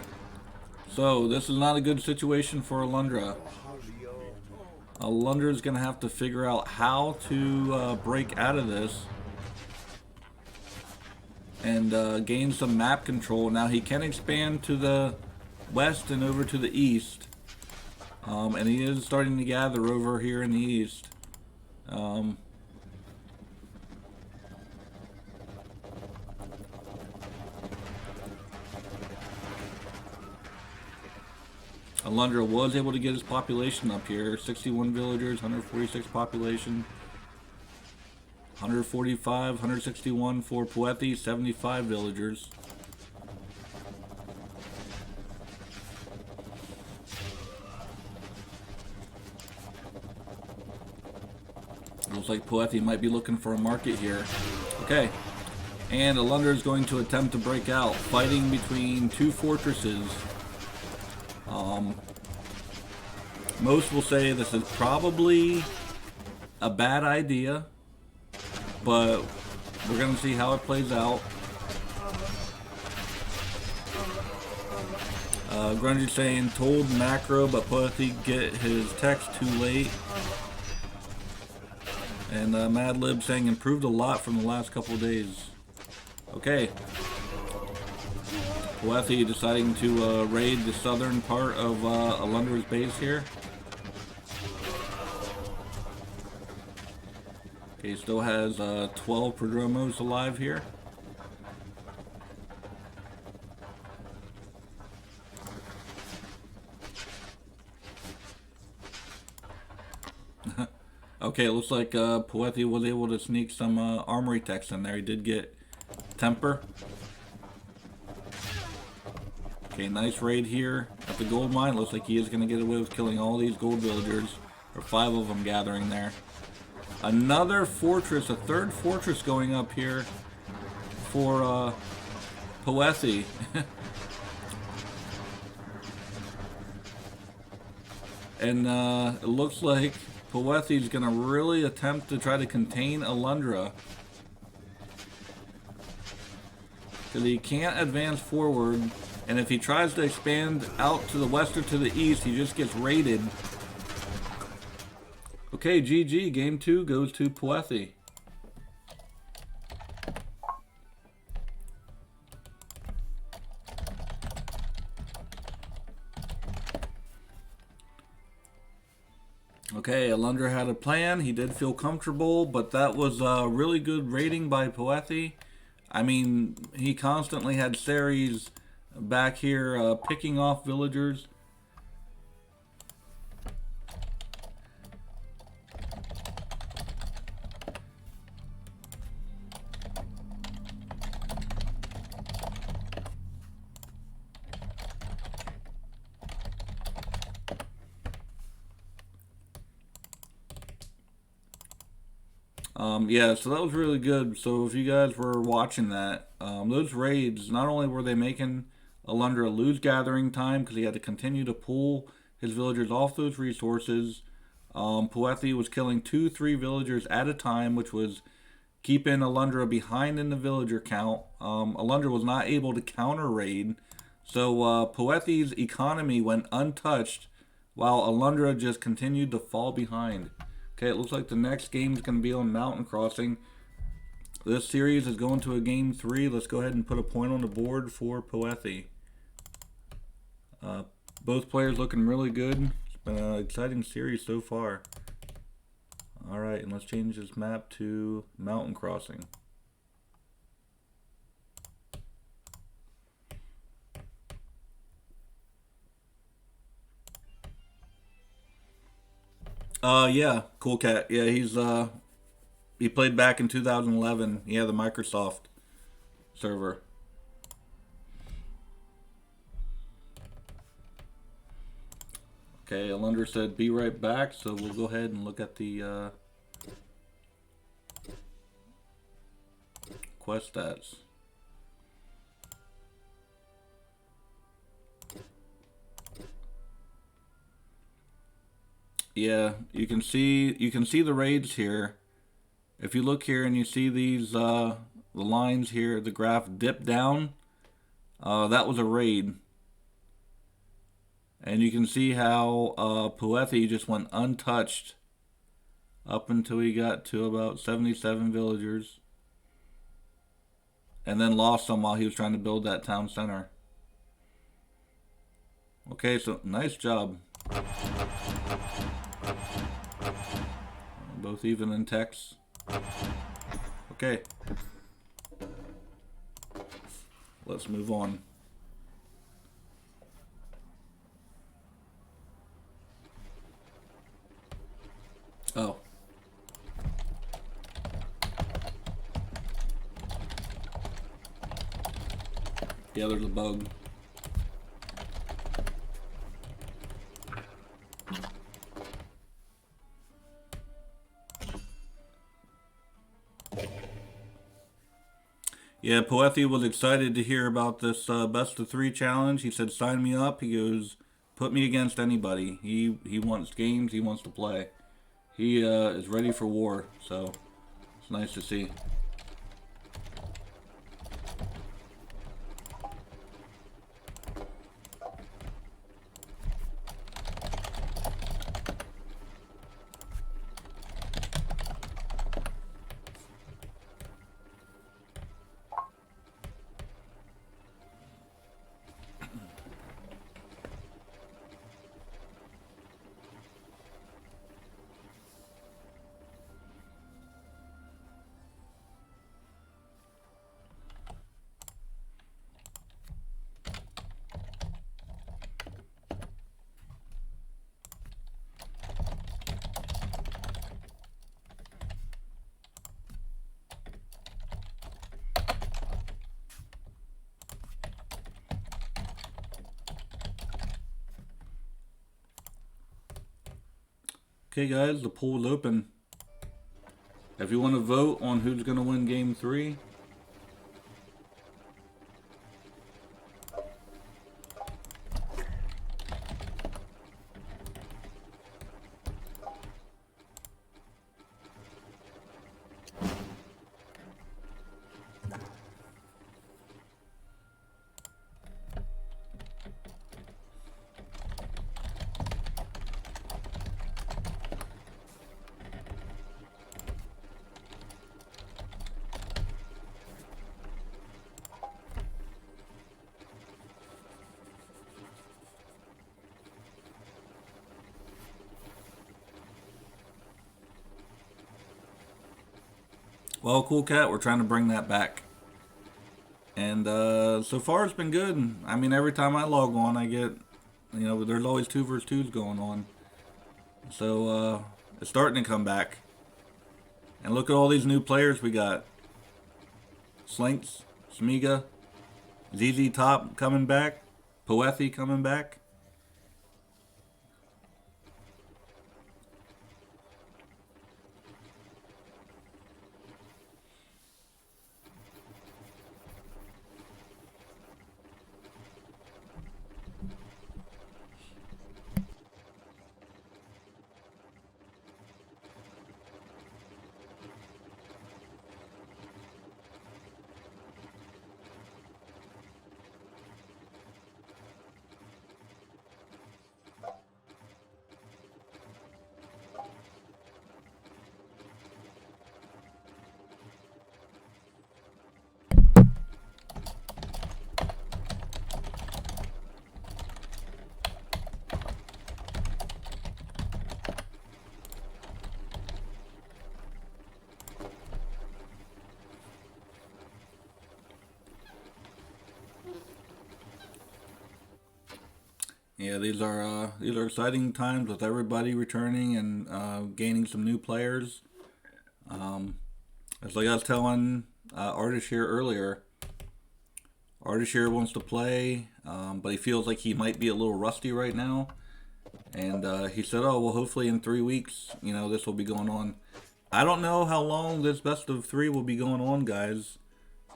so this is not a good situation for Alundra. Alundra is going to have to figure out how to break out of this and gain some map control. Now he can expand to the west and over to the east. And he is starting to gather over here in the east. Alundra was able to get his population up here. 61 villagers, 146 population. 145, 161 for Poethi, 75 villagers. Looks like Poethi might be looking for a market here. Okay. And Alundra is going to attempt to break out, fighting between 2 fortresses. Most will say this is probably a bad idea, but we're going to see how it plays out. Grunge is saying, told macro, but Poethi get his text too late. And Madlib saying improved a lot from the last couple of days. Okay. Poethi deciding to raid the southern part of Alundra's base here. Okay, still has 12 Prodromos alive here. Okay, it looks like Poethi was able to sneak some armory text in there. He did get temper. Okay, nice raid here at the gold mine. Looks like he is going to get away with killing all these gold villagers. Or 5 of them gathering there. Another fortress, a third fortress going up here for Poethi. And it looks like Poethi is going to really attempt to try to contain Alundra. Because he can't advance forward. And if he tries to expand out to the west or to the east, he just gets raided. Okay, GG. Game 2 goes to Poethi. Okay, Alundra had a plan. He did feel comfortable, but that was a really good raiding by Poethi. I mean, he constantly had Ceres back here picking off villagers. Yeah, so that was really good. So if you guys were watching that, those raids, not only were they making Alundra lose gathering time because he had to continue to pull his villagers off those resources, Poethi was killing 2, 3 villagers at a time, which was keeping Alundra behind in the villager count. Alundra was not able to counter raid, so Poethi's economy went untouched while Alundra just continued to fall behind. Okay, it looks like the next game is going to be on Mountain Crossing. This series is going to a game 3. Let's go ahead and put a point on the board for Poethi. Both players looking really good. It's been an exciting series so far. Alright, and let's change this map to Mountain Crossing. Yeah, Cool Cat. Yeah, he played back in 2011. Yeah, the Microsoft server. Okay, Alundra said be right back, so we'll go ahead and look at the quest stats. Yeah, you can see the raids here. If you look here and you see these the lines here, the graph dip down. That was a raid. And you can see how Poethi just went untouched up until he got to about 77 villagers. And then lost some while he was trying to build that town center. Okay, so nice job. Both even in techs. Okay. Let's move on. Oh. Yeah, there's a bug. Yeah, Poethi was excited to hear about this best of 3 challenge. He said, "Sign me up." He goes, "Put me against anybody." He wants games. He wants to play. He is ready for war. So it's nice to see. Okay, guys, the poll's open. If you want to vote on who's going to win Game 3, well, Cool Cat, we're trying to bring that back. And so far it's been good. I mean, every time I log on, I get, there's always 2 versus 2s going on. So it's starting to come back. And look at all these new players we got. Slinks, Smiga, ZZ Top coming back, Poethi coming back. Yeah, these are exciting times with everybody returning and gaining some new players. It's like I was telling Artist here earlier. Artist here wants to play, but he feels like he might be a little rusty right now. And he said, "Oh well, hopefully in 3 weeks, this will be going on." I don't know how long this best of three will be going on, guys.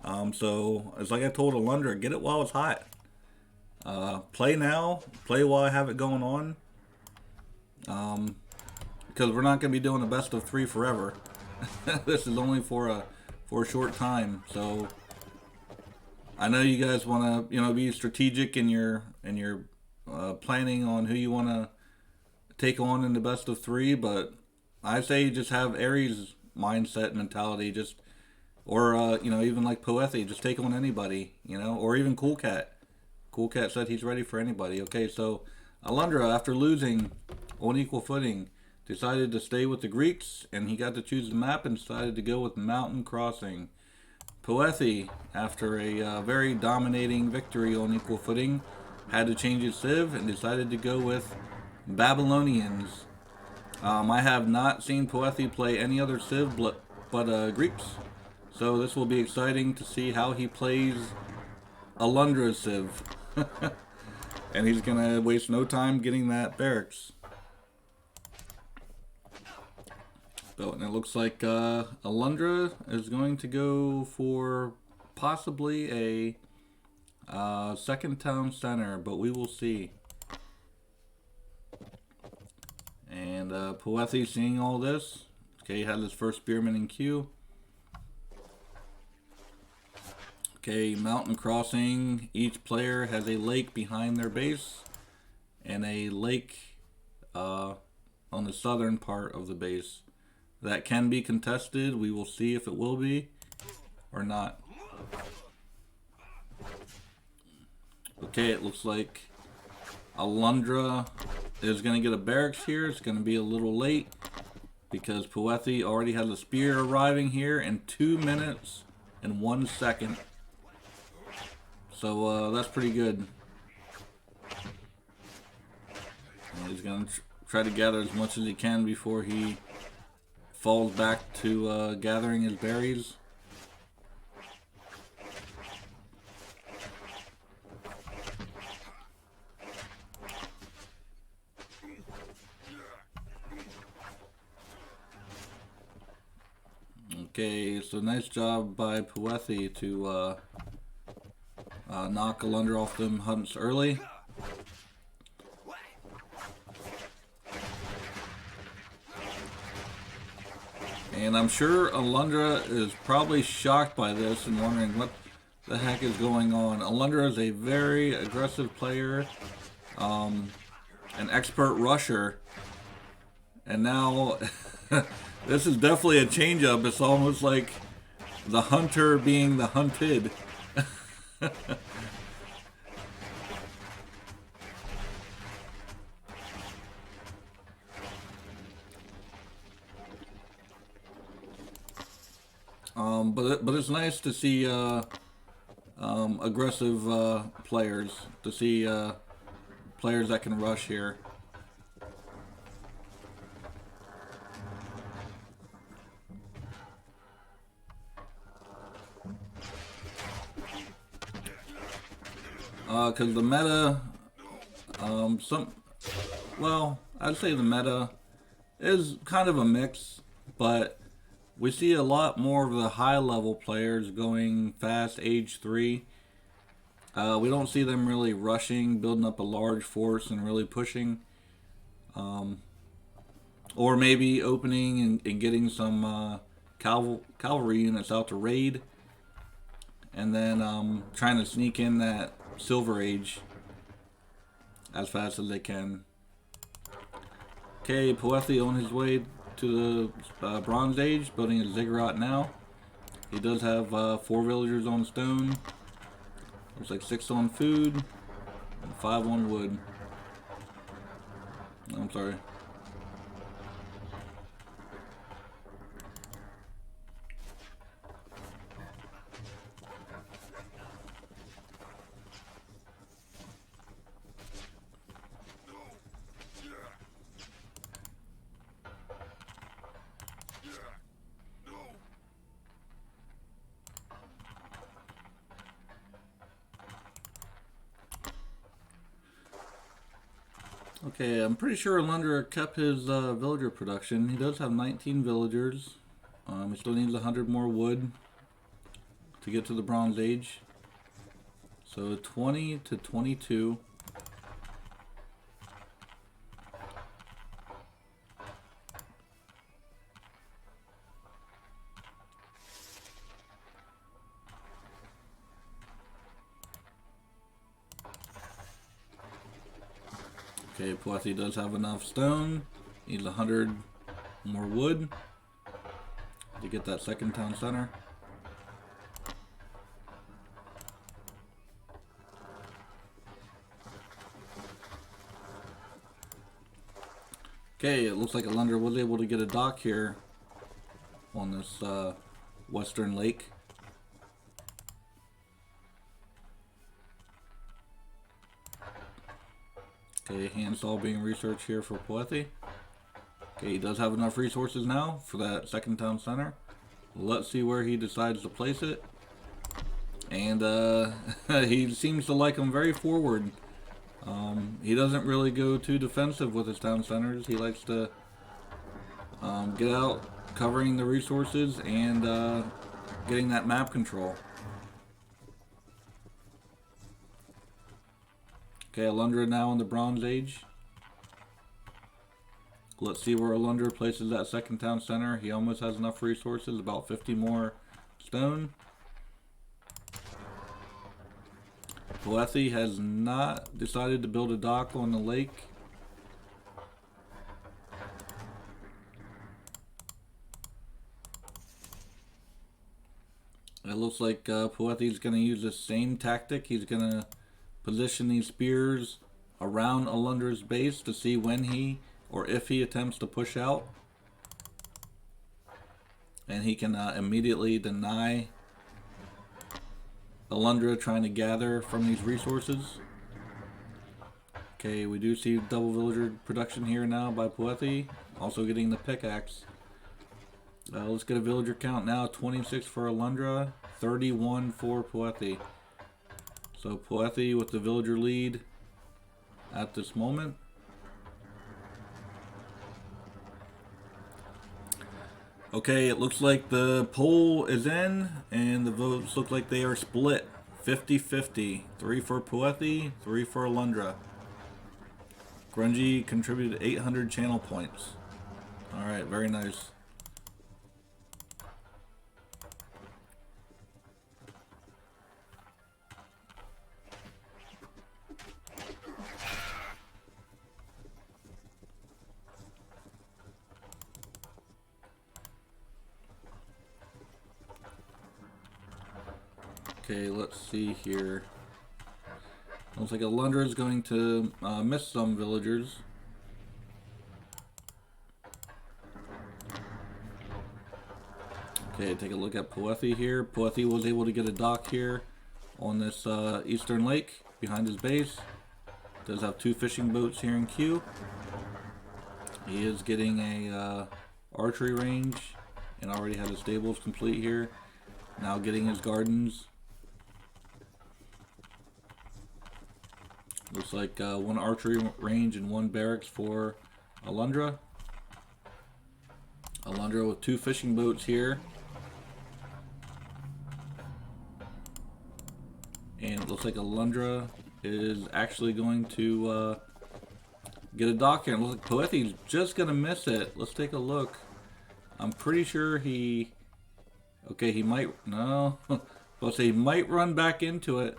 So it's like I told Alundra, get it while it's hot. Play now, play while I have it going on. Because we're not going to be doing the best of three forever. This is only for a short time. So I know you guys want to be strategic in your planning on who you want to take on in the best of three, but I say just have Aries mindset mentality, or even like Poethi, just take on anybody, or even Cool Cat. Cool Cat said he's ready for anybody. Okay, so Alundra, after losing on equal footing, decided to stay with the Greeks, and he got to choose the map and decided to go with Mountain Crossing. Poethi, after a very dominating victory on equal footing, had to change his civ and decided to go with Babylonians. I have not seen Poethi play any other civ but Greeks, so this will be exciting to see how he plays Alundra's civ. And he's going to waste no time getting that barracks. So, and it looks like Alundra is going to go for possibly a second town center, but we will see. And Poethi seeing all this. Okay, he had his first spearman in queue. Okay, Mountain Crossing. Each player has a lake behind their base and a lake on the southern part of the base. That can be contested. We will see if it will be or not. Okay, it looks like Alundra is going to get a barracks here. It's going to be a little late because Poethi already has a spear arriving here in 2 minutes and 1 second. So that's pretty good. And he's going to try to gather as much as he can before he falls back to gathering his berries. Okay, so nice job by Poethi to knock Alundra off them hunts early. And I'm sure Alundra is probably shocked by this and wondering what the heck is going on. Alundra is a very aggressive player, an expert rusher, and now this is definitely a change-up. It's almost like the hunter being the hunted. But it's nice to see aggressive players, to see players that can rush here. Because the meta, I'd say the meta is kind of a mix, but we see a lot more of the high level players going fast age 3. We don't see them really rushing, building up a large force and really pushing. Or maybe opening and getting some cavalry units out to raid. And then trying to sneak in that Silver Age as fast as they can. Okay, Poethi on his way to the Bronze Age, building a ziggurat now. He does have 4 villagers on stone. Looks like 6 on food and 5 on wood. I'm sorry. Okay, I'm pretty sure Alundra kept his villager production. He does have 19 villagers. He still needs 100 more wood to get to the Bronze Age. So 20 to 22. Okay, Poethi does have enough stone. Needs 100 more wood to get that second town center. Okay, it looks like Alundra was able to get a dock here on this western lake. Okay, handsaw being researched here for Poethi. Okay, he does have enough resources now for that second town center. Let's see where he decides to place it. And he seems to like them very forward. He doesn't really go too defensive with his town centers. He likes to get out, covering the resources and getting that map control. Okay, Alundra now in the Bronze Age. Let's see where Alundra places that second town center. He almost has enough resources, about 50 more stone. Poethi has not decided to build a dock on the lake. It looks like Poethi's going to use the same tactic. He's going to position these spears around Alundra's base to see when he or if he attempts to push out. And he can immediately deny Alundra trying to gather from these resources. Okay, we do see double villager production here now by Poethi. Also getting the pickaxe. Let's get a villager count now. 26 for Alundra, 31 for Poethi. So Poethi with the villager lead at this moment. Okay, it looks like the poll is in and the votes look like they are split 50-50. 3 for Poethi, 3 for Alundra. Grungy contributed 800 channel points. Alright, very nice. Okay, let's see here. Looks like Alundra is going to miss some villagers. Okay, take a look at Poethi here. Poethi was able to get a dock here on this eastern lake behind his base. Does have 2 fishing boats here in queue. He is getting a archery range and already has his stables complete here. Now getting his gardens. Looks like 1 archery range and 1 barracks for Alundra. Alundra with 2 fishing boats here. And it looks like Alundra is actually going to get a dock here. And it looks like Poethi's just going to miss it. Let's take a look. I'm pretty sure he... Okay, he might... No. Let's say he might run back into it.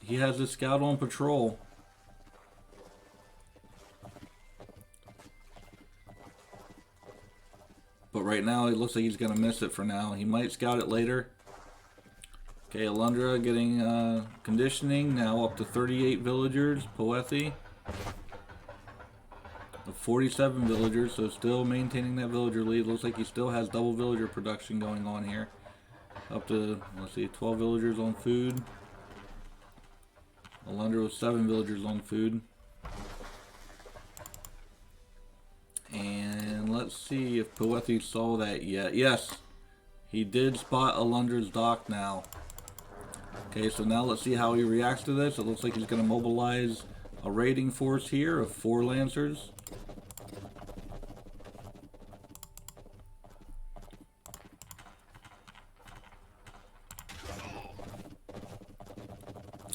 He has a scout on patrol. But right now, it looks like he's going to miss it for now. He might scout it later. Okay, Alundra getting conditioning. Now up to 38 villagers. Poethi. 47 villagers, so still maintaining that villager lead. Looks like he still has double villager production going on here. Up to, let's see, 12 villagers on food. Alundra with 7 villagers on food. And let's see if Poethi saw that yet. Yes, he did spot Alundra's dock now. Okay, so now let's see how he reacts to this. It looks like he's going to mobilize a raiding force here of 4 Lancers.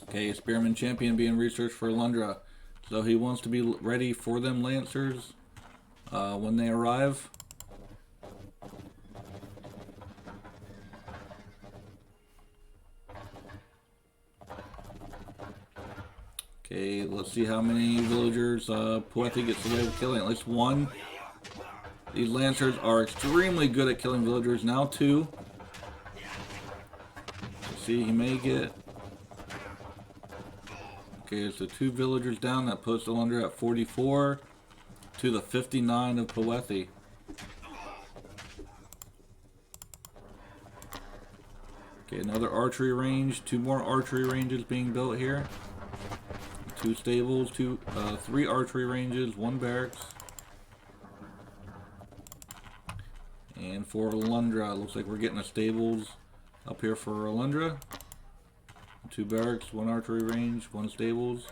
Okay, Spearman Champion being researched for Alundra. So he wants to be ready for them Lancers when they arrive. Okay, let's see how many villagers Poethi gets away with killing. At least 1. These Lancers are extremely good at killing villagers. Now 2. Let's see, he may get... Okay, so 2 villagers down. That puts Alundra at 44 to the 59 of Poethi. Okay, another archery range. 2 more archery ranges being built here. 2 stables, 3 archery ranges, 1 barracks. And for Alundra, looks like we're getting a stables up here for Alundra. 2 barracks, 1 archery range, 1 stables.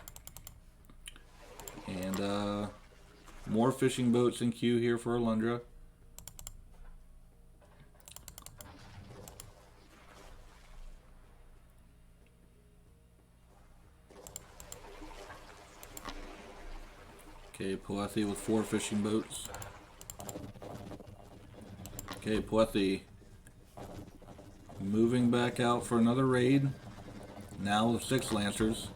And more fishing boats in queue here for Alundra. Okay, Poethi with 4 fishing boats. Okay, Poethi moving back out for another raid. Now with 6 Lancers.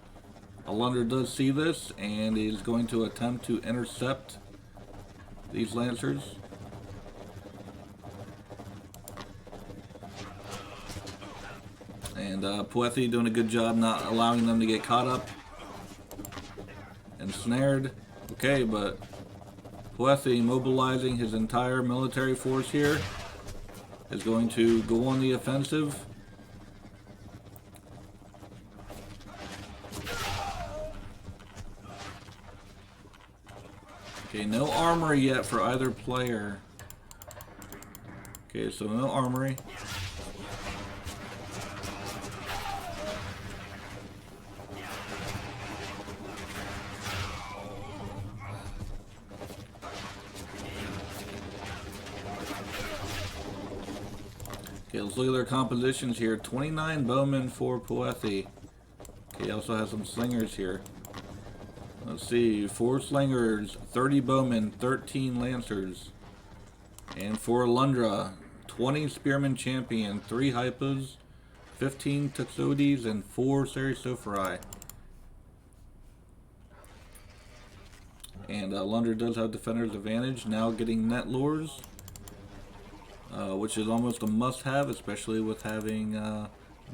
Alundra does see this and is going to attempt to intercept these Lancers. And Poethi doing a good job not allowing them to get caught up and snared. Okay, but Poethi mobilizing his entire military force here is going to go on the offensive. Okay, no armory yet for either player. Okay, so no armory. Okay, let's look at their compositions here. 29 bowmen for Poethi. Okay, he also has some slingers here. Let's see, 4 slingers, 30 bowmen, 13 lancers. And for Alundra, 20 spearman champion, 3 hypas, 15 tuxodes, and 4 Sarisophori. And Alundra does have defender's advantage, now getting net lures, which is almost a must-have, especially with having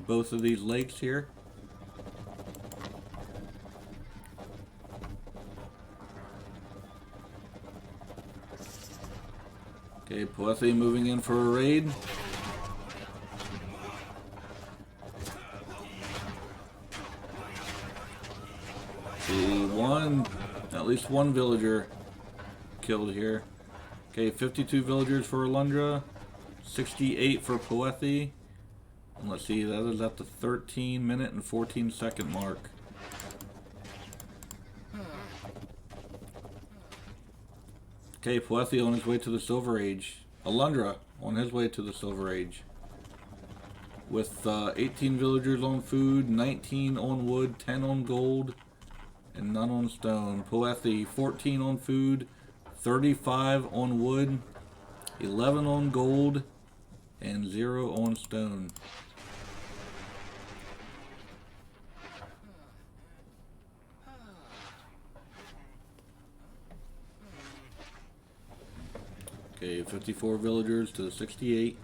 both of these lakes here. Okay, Poethi moving in for a raid. See, at least one villager killed here. Okay, 52 villagers for Alundra, 68 for Poethi. And let's see, that is at the 13-minute and 14-second mark. Okay, Poethi on his way to the Silver Age. Alundra on his way to the Silver Age. With 18 villagers on food, 19 on wood, 10 on gold, and none on stone. Poethi, 14 on food, 35 on wood, 11 on gold, and 0 on stone. Okay, 54 villagers to 68.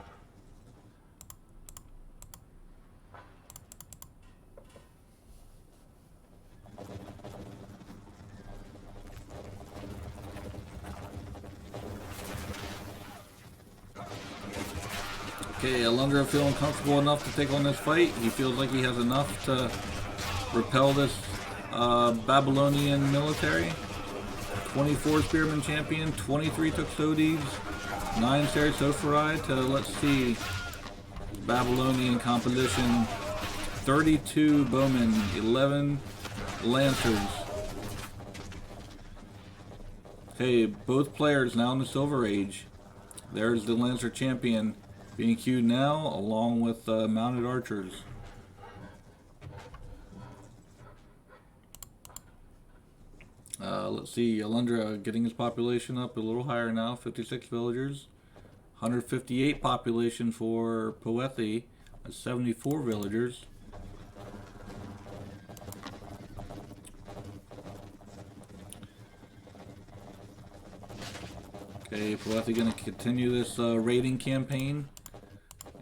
Okay, Alundra feeling comfortable enough to take on this fight. He feels like he has enough to repel this Babylonian military. 24 Spearman Champion, 23 Tuxodes, 9 Sarisophori to, let's see, Babylonian composition, 32 Bowmen, 11 Lancers, Okay, both players now in the Silver Age. There's the Lancer champion being queued now, along with mounted archers. Let's see, Alundra getting his population up a little higher now, 56 villagers. 158 population for Poethi, 74 villagers. Okay, Poethi going to continue this raiding campaign.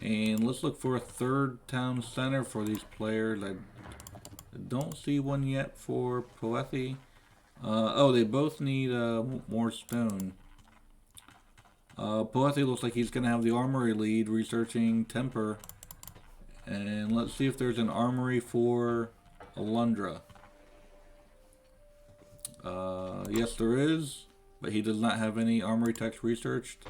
And let's look for a third town center for these players. I don't see one yet for Poethi. Oh, they both need more stone. Poethi looks like he's going to have the armory lead, researching temper. And let's see if there's an armory for Alundra. Yes, there is, but he does not have any armory techs researched.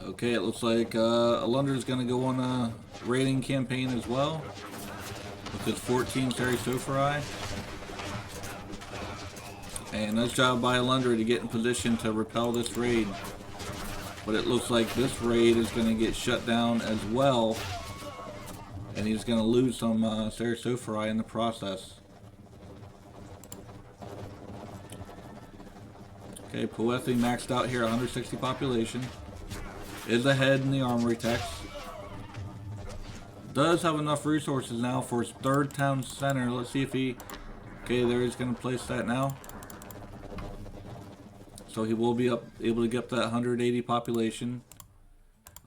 Okay, it looks like Alundra is going to go on a raiding campaign as well with his 14 Ceresophori. And nice job by Alundra to get in position to repel this raid. But it looks like this raid is going to get shut down as well. And he's going to lose some Ceresophori in the process. Okay, Poethi maxed out here, 160 population. Is ahead in the armory techs. Does have enough resources now for his third town center. Let's see if he... Okay, there he's going to place that now. So he will be able to get that 180 population.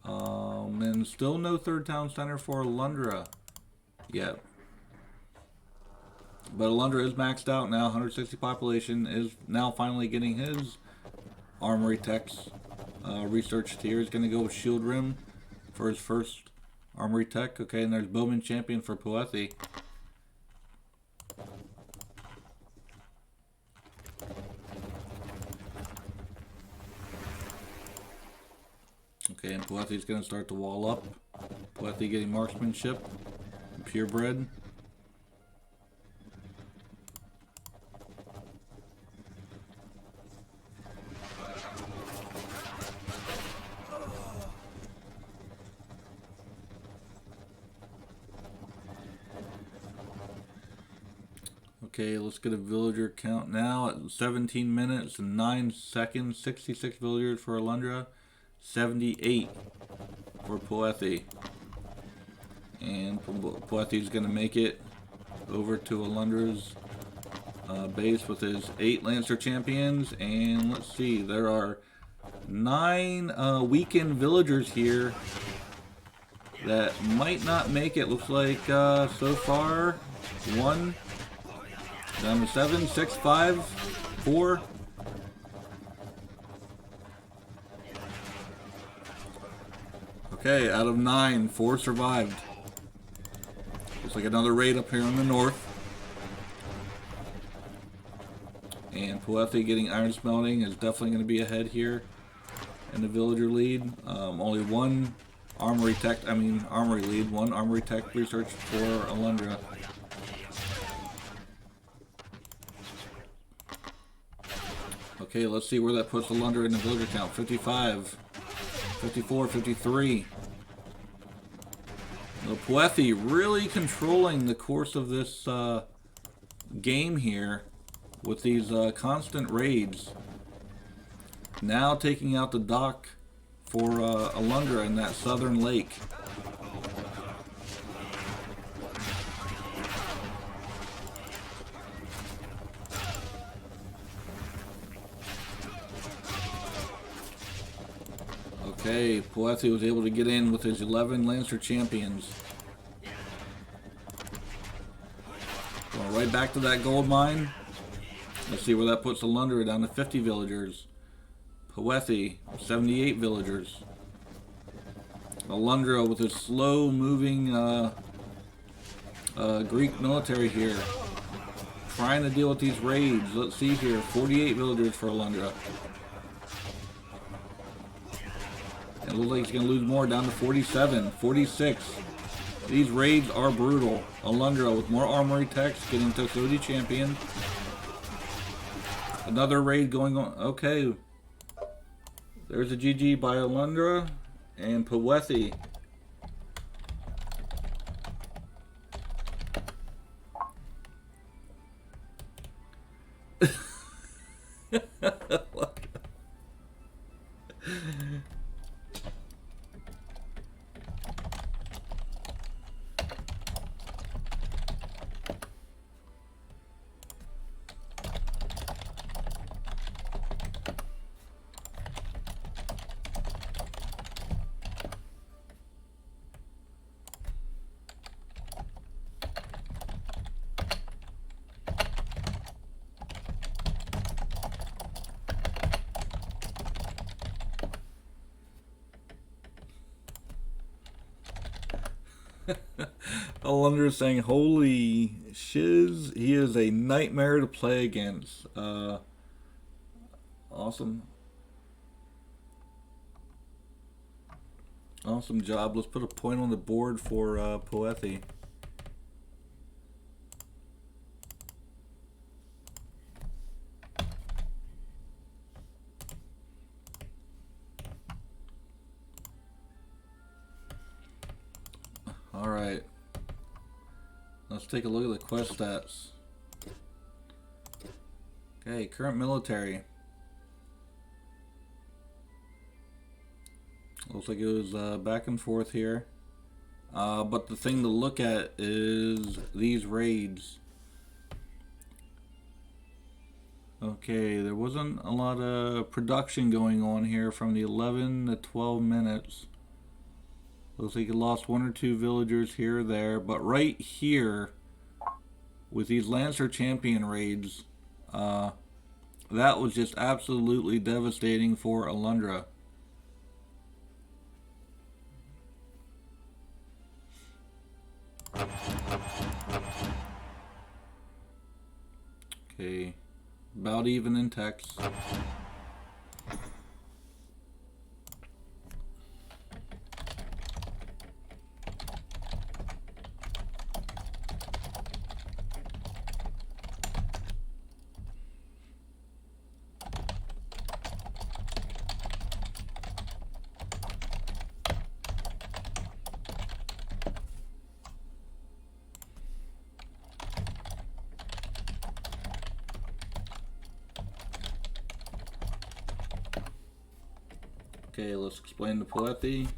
And still no third town center for Alundra yet. But Alundra is maxed out now, 160 population. Is now finally getting his armory techs researched here. He's going to go with Shield Rim for his first armory tech. Okay, and there's Bowman Champion for Poethi. Okay, and Poethi's going to start to wall up. Poethi getting marksmanship, purebred. Okay, let's get a villager count now at 17 minutes and 9 seconds. 66 villagers for Alundra, 78 for Poethi. And Poethi's going to make it over to Alundra's base with his 8 Lancer champions. And let's see, there are 9 weakened villagers here that might not make it. Looks like so far 1 down to 7, 6, 5, 4. Okay, out of 9, 4 survived. Looks like another raid up here in the north. And Poethi getting iron smelting is definitely going to be ahead here in the villager lead. Only one armory lead, one armory tech research for Alundra. Okay, let's see where that puts Alundra in the villager count. 55, 54, 53. Well, Poethi really controlling the course of this game here with these constant raids. Now taking out the dock for Alundra in that southern lake. Okay, Poethi was able to get in with his 11 Lancer champions. Going right back to that gold mine. Let's see where that puts Alundra down to 50 villagers. Poethi, 78 villagers. Alundra with his slow-moving Greek military here. Trying to deal with these raids. Let's see here, 48 villagers for Alundra. It looks like he's going to lose more, down to 47, 46. These raids are brutal. Alundra with more armory techs getting to 30 champion. Another raid going on. Okay. There's a GG by Alundra and Poethi. Alundra is saying, holy shiz, he is a nightmare to play against. Awesome. Awesome job. Let's put a point on the board for Poethi. Alright. Let's take a look at the quest stats. Okay, current military. Looks like it was back and forth here. But the thing to look at is these raids. Okay, there wasn't a lot of production going on here from the 11 to 12 minutes. Looks like you lost 1 or 2 villagers here or there, but right here, with these Lancer Champion raids, that was just absolutely devastating for Alundra. Okay, about even in techs. Okay, let's explain the Poethi.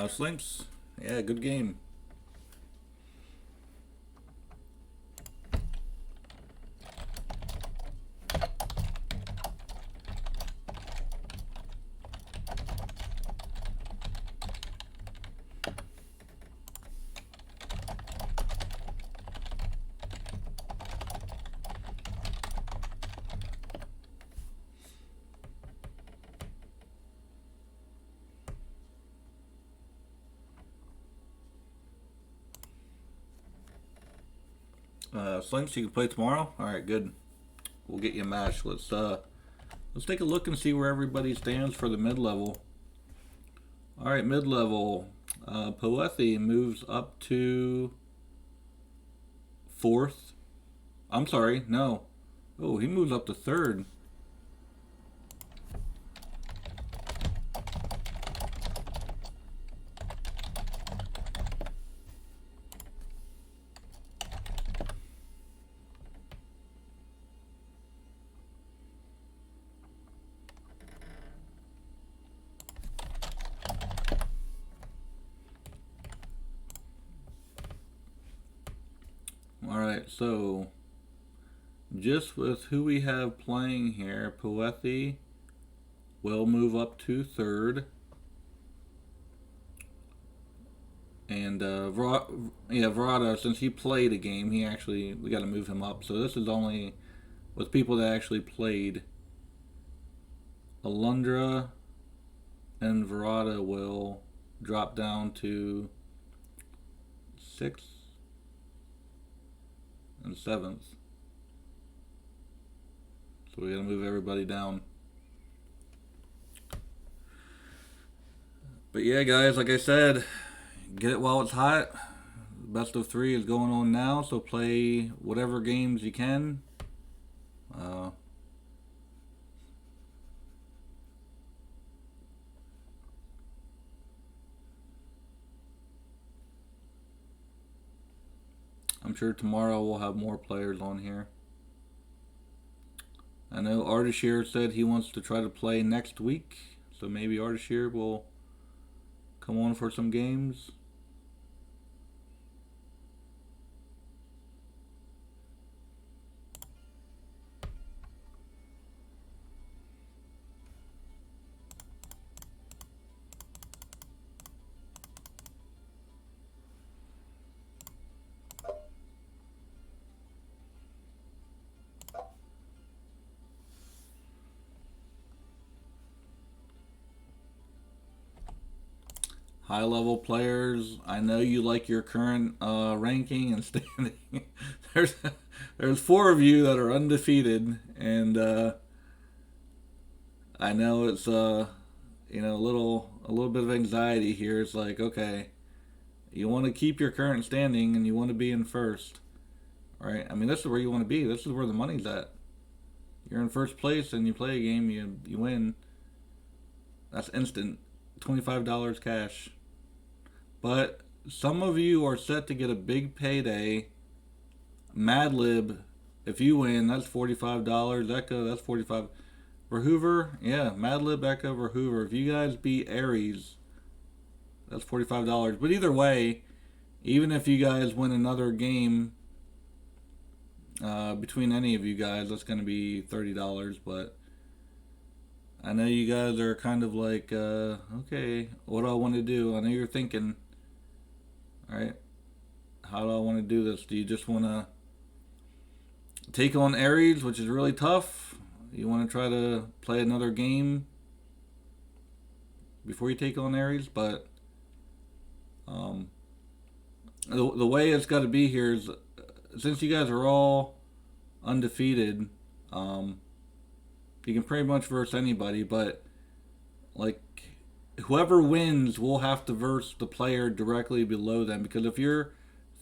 Slinks. Yeah, good game. Slinks, you can play tomorrow. All right, good. We'll get you a match. Let's take a look and see where everybody stands for the mid level. All right, mid level. Poethi moves up to fourth. I'm sorry, no. Oh, he moves up to third. Alright, so just with who we have playing here, Poethi will move up to third. And Verada, since he played a game, we got to move him up. So this is only with people that actually played. Alundra and Verada will drop down to 6th and 7th. So we gotta move everybody down. But yeah, guys, like I said, get it while it's hot. Best of 3 is going on now, so play whatever games you can. I'm sure tomorrow we'll have more players on here. I know Ardashir said he wants to try to play next week, so maybe Ardashir will come on for some games. High level players, I know you like your current ranking and standing. there's 4 of you that are undefeated, and I know it's a little bit of anxiety here. It's like, okay, you want to keep your current standing and you want to be in first, right? I mean, this is where you want to be. This is where the money's at. You're in first place and you play a game, you win. That's instant, $25 cash. But some of you are set to get a big payday. Madlib, if you win, that's $45. Echo, that's $45. Verhoover, yeah, Madlib, Echo, Verhoover. If you guys beat Aries, that's $45. But either way, even if you guys win another game between any of you guys, that's going to be $30. But I know you guys are kind of like, okay, what do I want to do? I know you're thinking, all right, how do I want to do this? Do you just want to take on Aries, which is really tough? You want to try to play another game before you take on Aries? But the way it's got to be here is, since you guys are all undefeated, you can pretty much verse anybody, but like whoever wins will have to verse the player directly below them, because if you're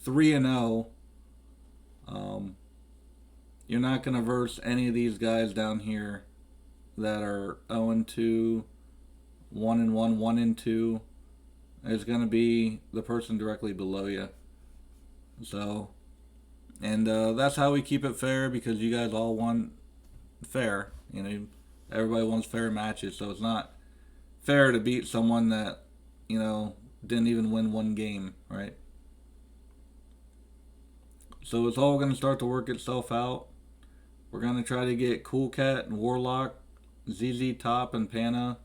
3-0, you're not going to verse any of these guys down here that are 0-2, 1-1, 1-2. It's going to be the person directly below you. So, and that's how we keep it fair, because you guys all want fair. You know, everybody wants fair matches, so it's not fair to beat someone that, Didn't even win one game, right? So it's all going to start to work itself out. We're going to try to get Cool Cat and Warlock, ZZ Top and Panna,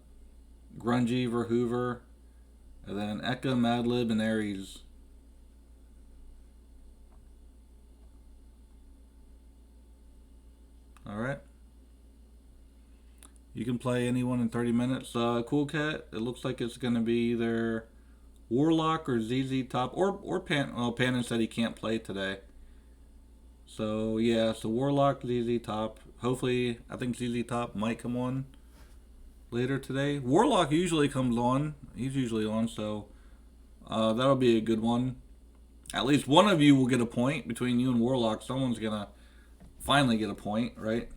Grungy, Verhoover, and then Eka, Madlib, and Ares. Alright. You can play anyone in 30 minutes. Cool Cat, it looks like it's going to be either Warlock or ZZ Top, or Pan. Well, Panna said he can't play today. So, yeah, so Warlock, ZZ Top. Hopefully, I think ZZ Top might come on later today. Warlock usually comes on. He's usually on, so that'll be a good one. At least one of you will get a point between you and Warlock. Someone's going to finally get a point, right?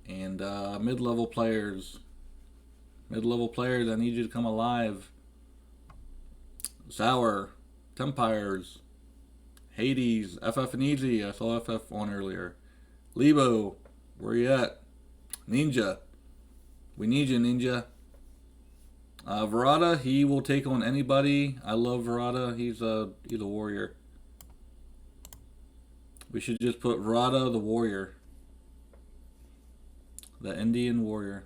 And mid-level players. Mid-level players, I need you to come alive. Sour, Tempires, Hades, FF and Easy. I saw FF on earlier. Lebo, where you at? Ninja, we need you, Ninja. Verada, he will take on anybody. I love Verada. He's a warrior. We should just put Verada the warrior. The Indian warrior.